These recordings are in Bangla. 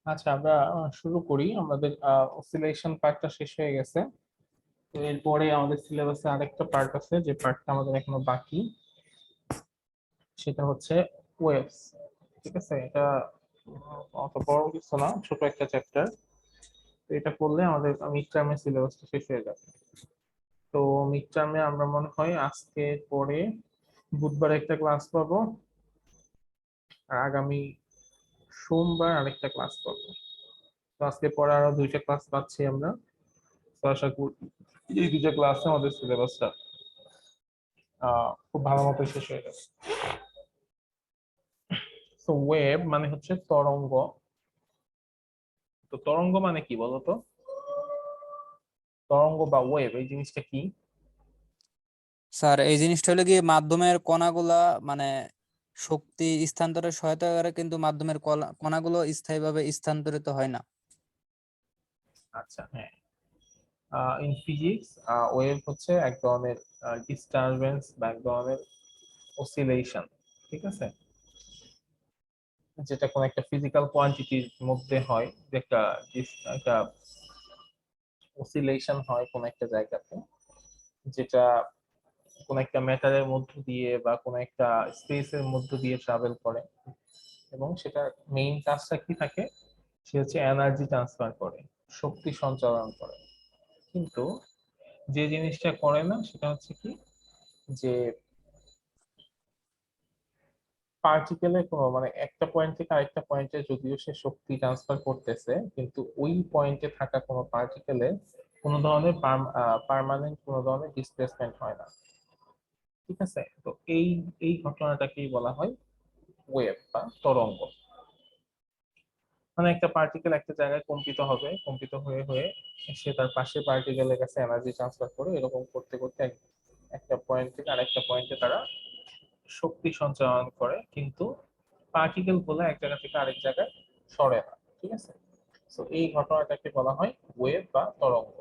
আচ্ছা, আমরা শুরু করি। আমাদের অসিলেশন পার্টটা শেষ হয়ে গেছে। তো এরপরে আমাদের সিলেবাসে আরেকটা পার্ট আছে, যে পার্টটা আমাদের এখনো বাকি। সেটা হচ্ছে ওয়েভস। ঠিক আছে, এটা অত বড় কিছু না, ছোট একটা চ্যাপ্টার। তো এটা করলে আমাদের মিড টার্মের সিলেবাসটা শেষ হয়ে যাবে। তো মিড টার্মে আমরা মনে হয় আজকে পরে বুধবার একটা ক্লাস পাবো, আর আগামী সোমবার আরেকটা ক্লাস পাবো। তো আজকে পরে আরো দুইটা ক্লাস পাচ্ছি আমরা। তো আশা করি এই দুইটা ক্লাসে আমাদের সিলেবাসটা খুব ভালো মতো শেষ হয়ে যাবে। তো ওয়েভ মানে হচ্ছে তরঙ্গ। তো তরঙ্গ মানে কি বলতো? তরঙ্গ বা ওয়েভ এই জিনিসটা কি? স্যার, এই জিনিসটা হলো কি মাধ্যমের কণাগুলা মানে শক্তি স্থানান্তরে সহায়তা করে, কিন্তু মাধ্যমের কণাগুলো স্থায়ীভাবে স্থানান্তরিত হয় না। আচ্ছা, হ্যাঁ। ইন ফিজিক্স ওয়েভ হচ্ছে এক ধরনের ডিস্টারবেন্স বা এক ধরনের অসিলেশন। ঠিক আছে, যেটা কোন একটা ফিজিক্যাল কোয়ান্টিটির মধ্যে হয়, যে একটা একটা অসিলেশন হয় কোন একটা জায়গাতে, যেটা কোন একটা ম্যাটারের মধ্য দিয়ে বা কোন একটা স্পেসের মধ্য দিয়ে ট্রাভেল করে। এবং সেটা মেইন কাজটা কি থাকে? সে হচ্ছে এনার্জি ট্রান্সফার করে, শক্তি সঞ্চালন করে। কিন্তু যে জিনিসটা করে না সেটা হচ্ছে কি, যে পার্টিকেলে কোনো মানে একটা পয়েন্ট থেকে আরেকটা পয়েন্টে যদিও সে শক্তি ট্রান্সফার করতেছে, কিন্তু ওই পয়েন্টে থাকা কোনো পার্টিকেলে কোনো ধরনের পার্মানেন্ট কোনো ধরনের ডিসপ্লেসমেন্ট হয় না। ঠিক আছে, তো এই এই ঘটনাটাকেই বলা হয় ওয়েভ বা তরঙ্গ। মানে একটা পার্টিকেল একটা জায়গায় কম্পিত হবে, কম্পিত হয়ে হয়ে সে তার পাশে পার্টিকেলের কাছে এনার্জি ট্রান্সফার করে, এরকম করতে করতে একটা পয়েন্ট থেকে আরেকটা পয়েন্টে তারা শক্তি সঞ্চালন করে, কিন্তু পার্টিকেল গুলো এক জায়গা থেকে আরেক জায়গায় সরে না। ঠিক আছে, তো এই ঘটনাটাকে বলা হয় ওয়েভ বা তরঙ্গ।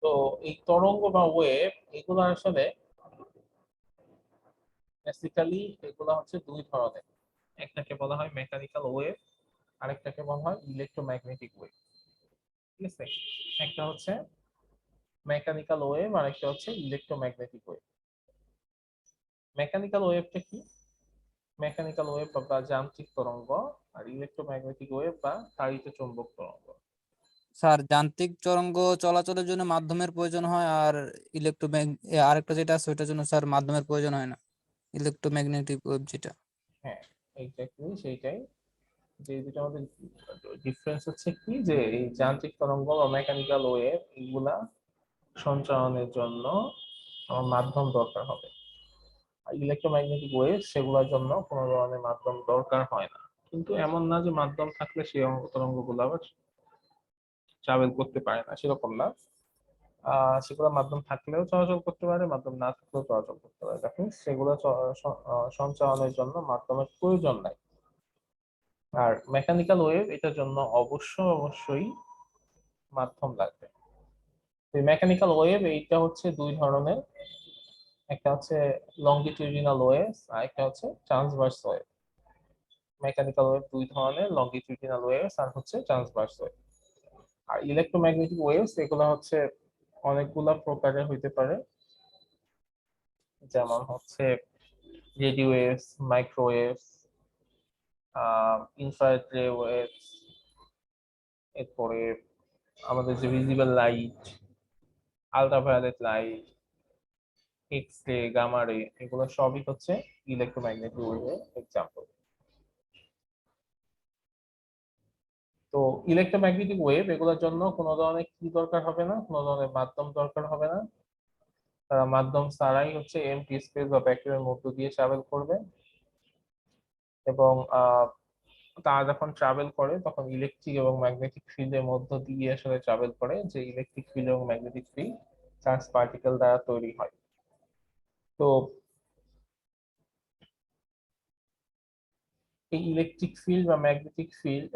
তো এই তরঙ্গ বা ওয়েভ এগুলো আসলে বেসিক্যালি এগুলো হচ্ছে দুই ধরনের। একটাকে বলা হয় মেকানিক্যাল ওয়েভ, আরেকটাকে বলা হয় ইলেকট্রোম্যাগনেটিক ওয়েভ। ঠিক আছে, একটা হচ্ছে মেকানিক্যাল ওয়েভ আর একটা হচ্ছে ইলেকট্রোম্যাগনেটিক ওয়েভ। মেকানিক্যাল ওয়েভটা কি? মেকানিক্যাল ওয়েভ বা যান্ত্রিক তরঙ্গ, আর ইলেকট্রোম্যাগনেটিক ওয়েভ বা তাড়িৎ চৌম্বক তরঙ্গ। স্যার, যান্ত্রিক তরঙ্গ চলাচলের জন্য মাধ্যমের প্রয়োজন হয়, আর আরেকটা যেটা আছে ওইটার জন্য স্যার মাধ্যমের প্রয়োজন হয় না, ইলেকট্রোম্যাগনেটিক ওয়েভ যেটা। হ্যাঁ, এইটাকে সেইটাই। যে দুটার মধ্যে ডিফারেন্স হচ্ছে কি, যে এই যান্ত্রিক তরঙ্গ বা মেকানিক্যাল ওয়েভ এগুলা সঞ্চালনের জন্য আমার মাধ্যম দরকার হবে। আর ইলেকট্রোম্যাগনেটিক ওয়েভ সেগুলোর জন্য কোনো ধরনের মাধ্যম দরকার হয় না। কিন্তু এমন না যে মাধ্যম থাকলে সেই তরঙ্গ গুলো আবার ট্রাভেল করতে পারে না, সেরকম না। সেগুলো মাধ্যম থাকলেও চলাচল করতে পারে, মাধ্যম না থাকলেও চলাচল করতে পারে। দেখুন, সেগুলো সঞ্চালনের জন্য মাধ্যমের প্রয়োজন নাই। আর মেকানিক্যাল ওয়েভ এটার জন্য অবশ্যই মাধ্যম লাগবে। মেকানিক্যাল ওয়েভ এইটা হচ্ছে দুই ধরনের। একটা হচ্ছে লংগিটিউডিনাল ওয়েভ, আর একটা হচ্ছে ট্রান্সভার্স ওয়েভ। মেকানিক্যাল ওয়েভ দুই ধরনের, লংগিটিউডিনাল ওয়েভ আর হচ্ছে ট্রান্সভার্স ওয়েভ। আর ইলেকট্রোম্যাগনেটিক ওয়েভস এগুলো হচ্ছে অনেকগুলা প্রকারের হইতে পারে। যেমন হচ্ছে radio waves, microwaves, infrared ray waves, এরপরে আমাদের যে visible light, ultraviolet light, X ray, gamma ray, এগুলো সবই হচ্ছে ইলেকট্রোম্যাগনেটিক ওয়েভের এক্সাম্পল। তো ইলেকট্রোম্যাগনেটিক ওয়েভ এগুলোর জন্য কোনো ধরনের কি দরকার হবে না, কোনো ধরনের মাধ্যম দরকার হবে না। তারা মাধ্যম ছাড়াই হচ্ছে এমটি স্পেস বা ভ্যাকুয়ামের মধ্য দিয়ে ট্রাভেল করবে। এবং তারা যখন ট্রাভেল করে তখন ইলেকট্রিক এবং ম্যাগনেটিক ফিল্ডের মধ্য দিয়ে আসলে ট্রাভেল করে, যে ইলেকট্রিক ফিল্ড এবং ম্যাগনেটিক ফিল্ড চার্জ পার্টিকেল দ্বারা তৈরি হয়। তো এই ইলেকট্রিক ফিল্ড বা ম্যাগনেটিক ফিল্ড,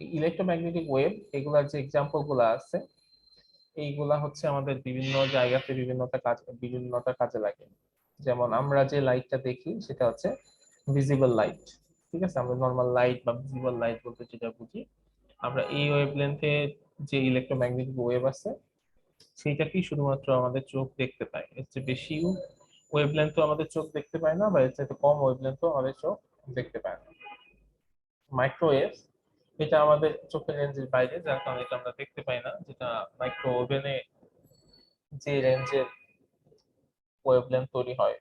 ইলেকট্রোম্যাগনেটিক ওয়েভ এগুলার যে এক্সাম্পল গুলা আছে, এইগুলা হচ্ছে আমাদের বিভিন্ন জায়গাতে বিভিন্নটা কাজে লাগে। যেমন আমরা যে লাইটটা দেখি সেটা হচ্ছে ভিজিবল লাইট। ঠিক আছে, আমরা নর্মাল লাইট বা ভিজিবল লাইট বলতে যেটা বুঝি, আমরা এই ওয়েভলেন্থে যে ইলেকট্রোম্যাগনেটিক ওয়েভ আছে সেইটাকেই শুধুমাত্র আমাদের চোখ দেখতে পায়। এর চেয়ে বেশি ওয়েভলেন্থও আমাদের চোখ দেখতে পায় না, বা এর চাইতে কম ওয়েভলেন্থও আমাদের চোখ দেখতে পায় না। মাইক্রোওয়েভ, এটা আমাদের চোখের রেঞ্জের বাইরে, যার কারণে এটা আমরা দেখতে পাই না, যেটা মাইক্রোওয়েভে যে রেঞ্জের ওয়েভলেন্থ তৈরি হয়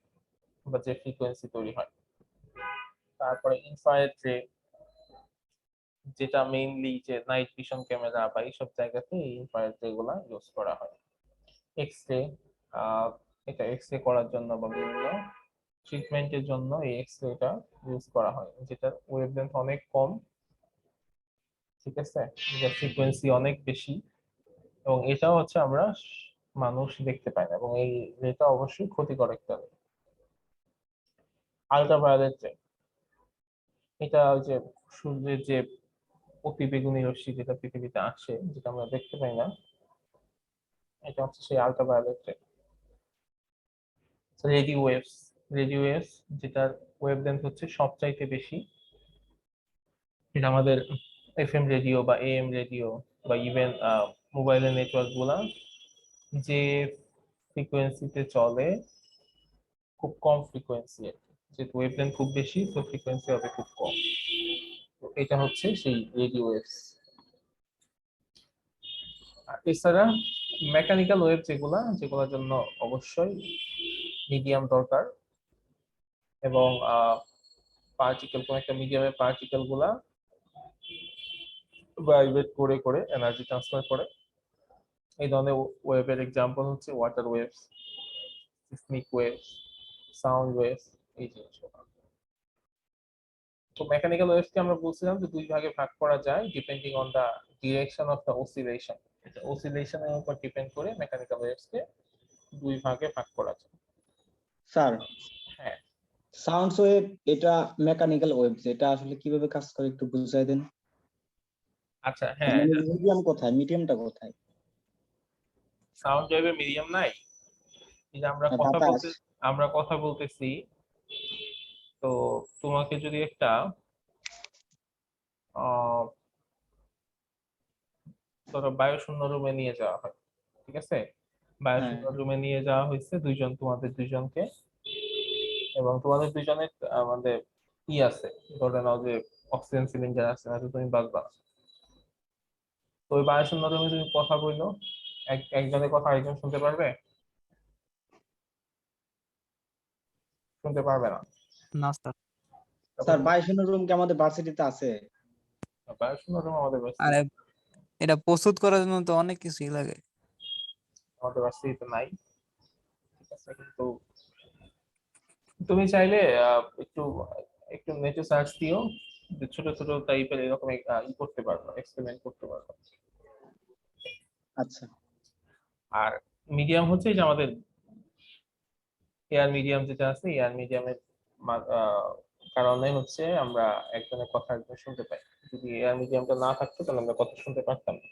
বা যে ফ্রিকোয়েন্সি তৈরি হয়। তারপরে ইনফ্রারেড রে, যেটা মেইনলি যে নাইট ভিশন ক্যামেরা বা এইসব জায়গাতে এই ইনফ্রারেড রে গুলা ইউজ করা হয়। এক্স রে, এটা এক্স রে করার জন্য বা বিভিন্ন ট্রিটমেন্টের জন্য এই এক্স রেটা ইউজ করা হয়, যেটার ওয়েভলেন্থ অনেক কম, ঠিক আছে, যেটার ফ্রিকোয়েন্সি অনেক বেশি, এবং এটাও হচ্ছে আমরা মানুষ দেখতে পাই না, এবং এই রেটা অবশ্যই ক্ষতিকর একটা রে। আল্ট্রাভায়োলেট রে, এটা ওই যে সূর্যের যে অতিবেগুনি রশ্মি যেটা পৃথিবীতে আসে, যেটা আমরা দেখতে পাই না, এটা হচ্ছে সেই আল্ট্রাভায়োলেট রে। রেডিও ওয়েভস, রেডিও ওয়েভস যেটার ওয়েভলেন্থ হচ্ছে সবচাইতে বেশি, এটা আমাদের এফএম রেডিও বা এএম রেডিও বা ইভেন মোবাইলের নেটওয়ার্ক গুলা যে ফ্রিকোয়েন্সিতে চলে, খুব কম ফ্রিকোয়েন্সি, যেহেতু ওয়েভলেন্থ খুব বেশি তো ফ্রিকোয়েন্সি হবে খুব কম। তো এটা হচ্ছে সেই রেডিও ওয়েভস। আর এছাড়া মেকানিক্যাল ওয়েভ যেগুলা, যেগুলোর জন্য অবশ্যই মিডিয়াম দরকার, এবং পার্টিকেল, কোন একটা মিডিয়ামের পার্টিকেল গুলা ভাইব্রেট করে করে এনার্জি ট্রান্সফার করে। এই ধরনের ওয়েভের এক্সাম্পল হচ্ছে water waves, seismic waves, sound waves, এই জিনিসগুলো। তো মেকানিক্যাল ওয়েভসকে আমরা বলছিলাম যে দুই ভাগে ভাগ করা যায় depending on the direction of the oscillation. অসিলেশনের উপর ডিপেন্ড করে মেকানিক্যাল ওয়েভসকে দুই ভাগে ভাগ করা যায়। স্যার, হ্যাঁ, সাউন্ড ওয়েভ এটা মেকানিক্যাল ওয়েভ, এটা আসলে কিভাবে কাজ করে একটু বুঝাই দেন। আচ্ছা, হ্যাঁ, মানে মিডিয়াম কোথায়, মিডিয়ামটা কোথায়? সাউন্ড ওয়েভের মিডিয়াম নাই। এই যে আমরা হ্যাঁ, কথা বাতাস। বলতে, আমরা কথা বলতেছি, তো তোমাকে যদি একটা ধরো বায়ুশূন্য রুমে নিয়ে যাওয়া হয়, ঠিক আছে, হ্যাঁ, বায়ুশূন্য রুমে নিয়ে যাওয়া হয়েছে দুইজন, তোমাদের দুইজনকে, এবং তোমাদের দুইজনের আমাদের ই আছে, ধরে নাও যে অক্সিজেন সিলিন্ডার আছে, না তুমি বাঁচবা না। তো ওই বায়ুশূন্য রুমে তুমি কথা বললো, একজনের কথা আরেকজন শুনতে পারবে? শুনতে পারবে না। না স্যার। তারপর স্যার বায়ুশূন্য রুম কি আমাদের ভার্সিটিতে আছে? বায়ুশূন্য রুম আমাদের আরে, ভার্সিটি, এটা প্রস্তুত করার জন্য তো অনেক কিছুই লাগে। আমাদের ভার্সিটিতে নাই, ঠিক আছে, কিন্তু তুমি চাইলে একটু একটু নেটে সার্চ দিও, যে ছোট ছোট টাইপের এরকম ই করতে পারবো, এক্সপেরিমেন্ট করতে পারবো। আচ্ছা আর মিডিয়াম হচ্ছে যে আমাদের এয়ার মিডিয়াম যেটা আছে, এয়ার মিডিয়ামের কারণে হচ্ছে আমরা একজনের কথা একজন শুনতে পাই। যদি এয়ার মিডিয়ামটা না থাকতো তাহলে আমরা কথা শুনতে পারতাম না।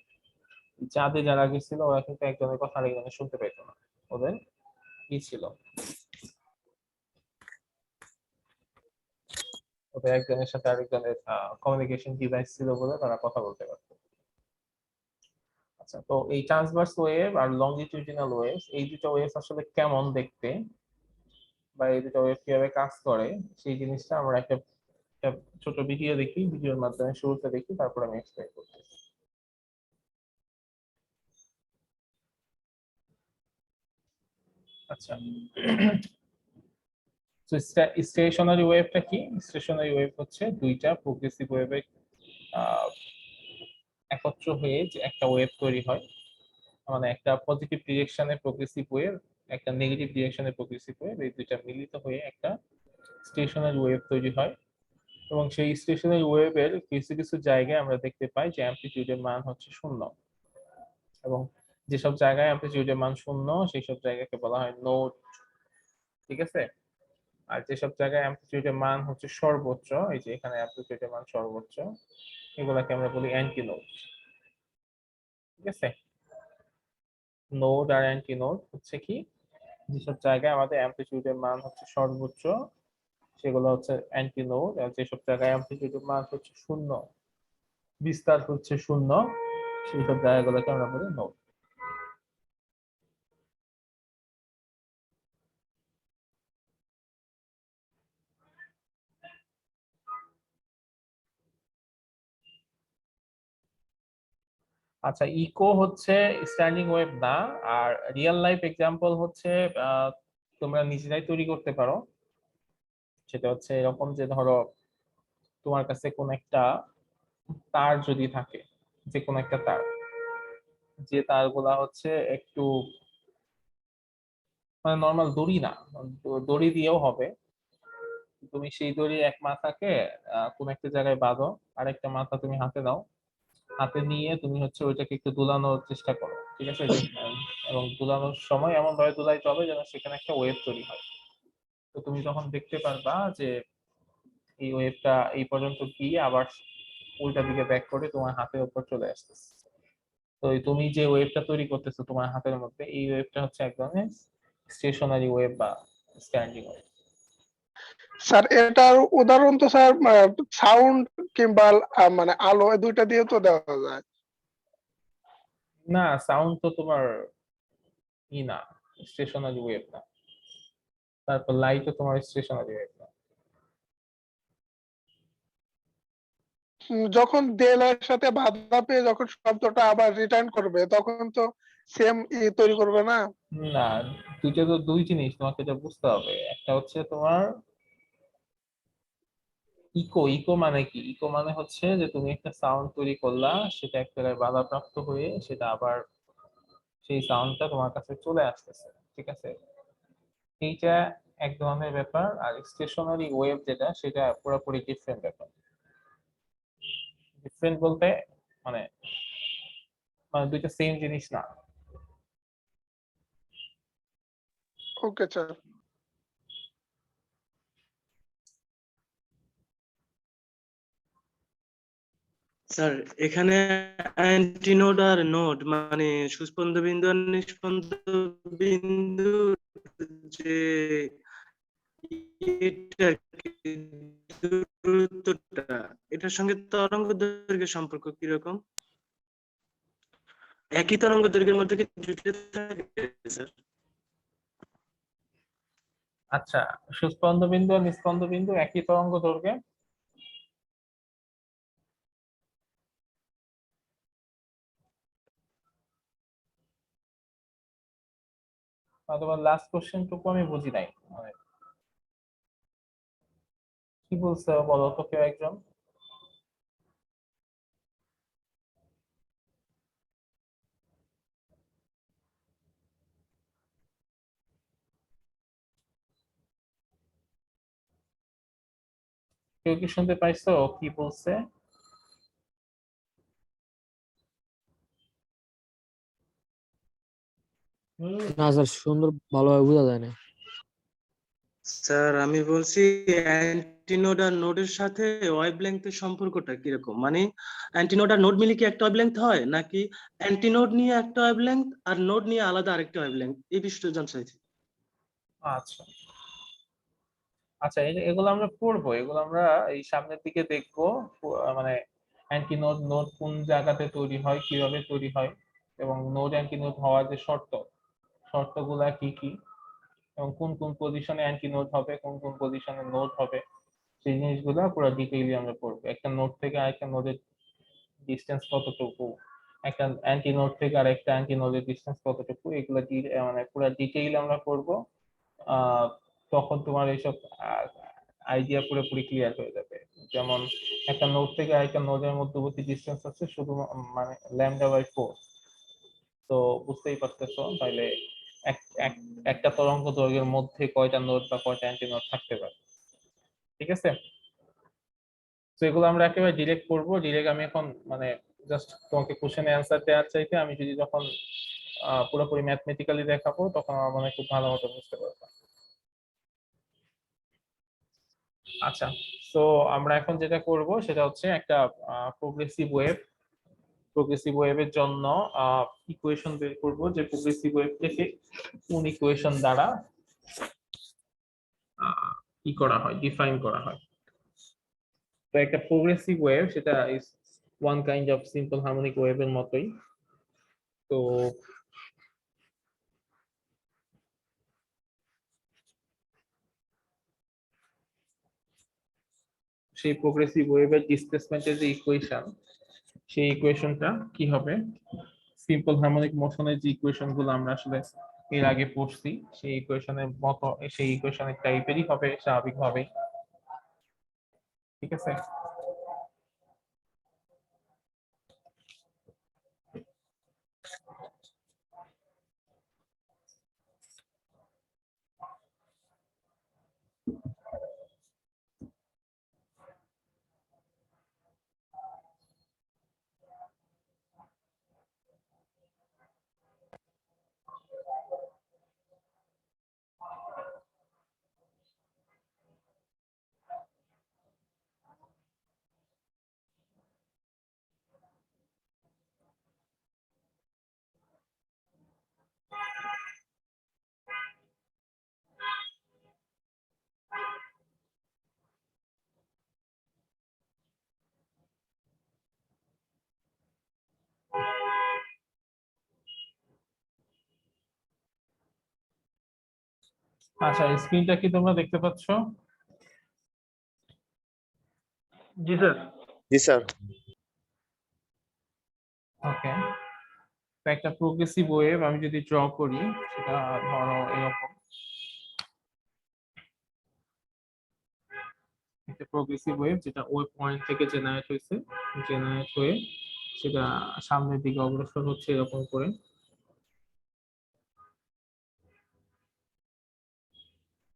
চাঁদে যারা গেছিল ওরা কিন্তু একজনের কথা আরেকজনের শুনতে পাইতো না, ওদের কি ছিল, ওদের একজনের সাথে আরেকজনের কমিউনিকেশন ডিভাইস ছিল বলে তারা কথা বলতে পারতো। আচ্ছা, তো এই ট্রান্সভার্স ওয়েভ আর লংজিটিউডিনাল ওয়েভস, এই দুটো ওয়েভস আসলে কেমন দেখতে, বা এই দুটো ওয়েভ কিভাবে কাজ করে, সেই জিনিসটা আমরা একটা একটা ছোট ভিডিও দেখি, ভিডিওর মাধ্যমে শুরুতে দেখি, তারপর আমি এক্সপ্লেইন করছি। আচ্ছা, তো স্টেশনারি ওয়েভটা কি? স্টেশনারি ওয়েভ হচ্ছে দুইটা প্রোগ্রেসিভ ওয়েভের একত্র হয়ে যে একটা ওয়েভ তৈরি হয়, মানে একটা পজিটিভ ডিরেকশনে প্রোগ্রেসিভ ওয়েভ, একটা নেগেটিভ ডিরেকশনে প্রোগ্রেসিভ ওয়েভ, এই দুইটা মিলিত হয়ে একটা স্টেশনারি ওয়েভ তৈরি হয়। এবং সেই স্টেশনারি ওয়েভের কিছু কিছু জায়গায় আমরা দেখতে পাই যে অ্যামপ্লিটিউডের মান হচ্ছে 0, এবং যেসব জায়গায় অ্যামপ্লিটিউডের মান 0 সেই সব জায়গাকে বলা হয় নোড, ঠিক আছে। আর যেসব জায়গায় অ্যামপ্লিটিউডের মান হচ্ছে সর্বোচ্চ, এই যে এখানে অ্যামপ্লিটিউডের মান সর্বোচ্চ, এগুলাকে আমরা বলি অ্যান্টি নোড, ঠিক আছে। নোড আর অ্যান্টি নোড হচ্ছে কি, যেসব জায়গায় আমাদের অ্যামপ্লিটিউডের মান হচ্ছে সর্বোচ্চ সেগুলো হচ্ছে অ্যান্টি নোড, আর যেসব জায়গায় অ্যামপ্লিটিউড মান হচ্ছে 0, বিস্তার হচ্ছে 0, সেই সব জায়গাগুলোকে আমরা বলি নোড। আচ্ছা, ইকো হচ্ছে স্ট্যান্ডিং ওয়েভ না। আর রিয়েল লাইফ এক্সাম্পল হচ্ছে তোমরা নিজেরাই তৈরি করতে পারো। সেটা হচ্ছে এরকম যে ধরো তোমার কাছে কোন একটা তার যদি থাকে, যে কোন একটা তার, যে তারগুলা হচ্ছে একটু মানে নর্মাল দড়ি না, দড়ি দিয়েও হবে। তুমি সেই দড়ি এক মাথাকে কোন একটা জায়গায় বাঁধো, আর একটা মাথা তুমি হাতে দাও, হাতে নিয়ে তুমি হচ্ছে ওইটাকে একটু দুলানোর চেষ্টা করো, ঠিক আছে? এবং দুলানোর সময় এমন ভাবে দুলাইতে হবে যেন সেখানে একটা ওয়েভ তৈরি হয়। তো তুমি তখন দেখতে পারবা যে এই ওয়েভটা এই পর্যন্ত গিয়ে আবার উল্টা দিকে ব্যাক করে তোমার হাতের উপর চলে আসতেছে। তো তুমি যে ওয়েভটা তৈরি করতেছো তোমার হাতের মধ্যে, এই ওয়েভটা হচ্ছে এক ধরনের স্টেশনারি ওয়েভ বা স্ট্যান্ডিং ওয়েভ। স্যার এটার উদাহরণ তো স্যার সাউন্ড কিংবা মানে আলো এই দুইটা দিয়ে তো দেওয়া যায়। না, সাউন্ড তো তোমার না, স্টেশনারি ওয়েভ না। তারপর লাইটও তোমার স্টেশনারি ওয়েভ না। যখন দেয়ালের সাথে বাধা পেয়ে যখন শব্দটা আবার রিটার্ন করবে তখন তো সেম তৈরি করবে না? না, দুইটা তো দুই জিনিস, তোমাকে এটা বুঝতে হবে। একটা হচ্ছে তোমার ইকো। ইকো মানে কি? ইকো মানে হচ্ছে যে তুমি একটা সাউন্ড তৈরি করলা, সেটা এক জায়গায় বাধাপ্রাপ্ত হয়ে সেটা আবার সেই সাউন্ডটা তোমার কাছে চলে আসতেছে, ঠিক আছে? এইটা এক ধরনের ব্যাপার। আর স্টেশনারি ওয়েভ যেটা, সেটা পুরোপুরি ডিফারেন্ট ব্যাপার। ডিফারেন্ট বলতে মানে মানে দুইটা সেম জিনিস না। Okay sir. স্যার এখানে অ্যান্টিনোড আর নোড মানে সুস্পন্দ বিন্দু আর নিস্পন্দ বিন্দু যে এটা কি, দূরত্বটা এটার সঙ্গে তরঙ্গ দৈর্ঘ্যের সম্পর্ক কিরকম? একই তরঙ্গ দৈর্ঘ্যের মধ্যে কি জুটে থাকে স্যার? আচ্ছা, সুস্পন্দ বিন্দু আর নিস্পন্দ বিন্দু একই তরঙ্গ দৈর্ঘ্যে? তোমার লাস্ট কোশ্চেনটুকু আমি বুঝি নাই, মানে কি বলছো বলো তো কেউ একজন। কেউ কি শুনতে পাইছো কি বলছে? না স্যার, সুন্দর ভালোভাবে বোঝা যায় না। স্যার আমি বলছি অ্যান্টিনোড আর নোডের সাথে ওয়েভলেংথের সম্পর্কটা কিরকম, মানে অ্যান্টিনোড আর নোড মিলে কি একটা ওয়েভলেংথ হয়, নাকি অ্যান্টিনোড নিয়ে একটা ওয়েভলেংথ আর নোড নিয়ে আলাদা আরেকটা ওয়েভলেংথ, এই বিষয়টা জানতে চাইছি। আচ্ছা আচ্ছা, এগুলো আমরা পড়বো, এগুলো আমরা এই সামনের দিকে দেখবো। মানে অ্যান্টি নোড, নোড কোন জায়গাতে তৈরি হয়, কিভাবে তৈরি হয়, এবং নোড অ্যান্টি নোড হওয়ার যে শর্তগুলা কি কি, এবং কোন কোন পজিশনে অ্যান্টি নোড হবে, কোন কোন পজিশনে নোড হবে, সেই জিনিসগুলো পুরো ডিটেইলি আমরা পড়বো। একটা নোড থেকে আরেকটা নোডের ডিস্টেন্স কতটুকু, একটা অ্যান্টি নোড থেকে আরেকটা অ্যান্টি নোডের ডিস্টেন্স কতটুকু, এগুলো মানে পুরো ডিটেইল আমরা পড়বো। আহ তখন তোমার এইসব আইডিয়া পুরোপুরি ক্লিয়ার হয়ে যাবে। যেমন একটা নোড থেকে আরেকটা নোডের মধ্যবর্তী ডিস্টেন্স আছে শুধু মানে λ/4। তো বুঝতেই পারতেছো তাহলে একটা তরঙ্গ দৈর্ঘ্যের মধ্যে কয়টা নোড বা কয়টা অ্যান্টি নোড থাকতে পারে, ঠিক আছে? তো এগুলো আমরা একেবারে ডিরেক্ট করবো। ডিরেক্ট আমি এখন মানে জাস্ট তোমাকে কোশ্চেন অ্যান্সার দেওয়ার চাইতে আমি যদি যখন পুরোপুরি ম্যাথমেটিক্যালি দেখাবো তখন আমার মনে হয় খুব ভালো মতো বুঝতে পারবো। আচ্ছা, তো আমরা এখন যেটা করব সেটা হচ্ছে একটা প্রোগ্রেসিভ ওয়েভের জন্য ইকুয়েশন বের করব, যে প্রোগ্রেসিভ ওয়েভটাকে কোন ইকুয়েশন দ্বারা কি করা হয়, ডিফাইন করা হয়। তো একটা প্রোগ্রেসিভ ওয়েভ সেটা is one kind of simple harmonic ওয়েভের মতোই। তো সেই প্রোগ্রেসিভ ওয়েভের ডিসপ্লেসমেন্টের যে ইকুয়েশন, সেই ইকুয়েশনটা কি হবে, সিম্পল হারমোনিক মোশনের যে ইকুয়েশন গুলো আমরা আসলে এর আগে পড়ছি সেই ইকুয়েশনের মতো, সেই ইকুয়েশনের টাইপেরই হবে স্বাভাবিকভাবেই। ঠিক আছে। আচ্ছা, স্ক্রিনটা কি তোমরা দেখতে পাচ্ছ? জি স্যার। জি স্যার। ওকে। তো একটা প্রোগ্রেসিভ ওয়েভ আমি যদি ড্র করি, সেটা ধরো এরকম একটা প্রোগ্রেসিভ ওয়েভ, যেটা ওই পয়েন্ট থেকে জেনারেট হয়েছে, জেনারেট হয়ে সেটা সামনের দিকে অগ্রসর হচ্ছে এরকম করে।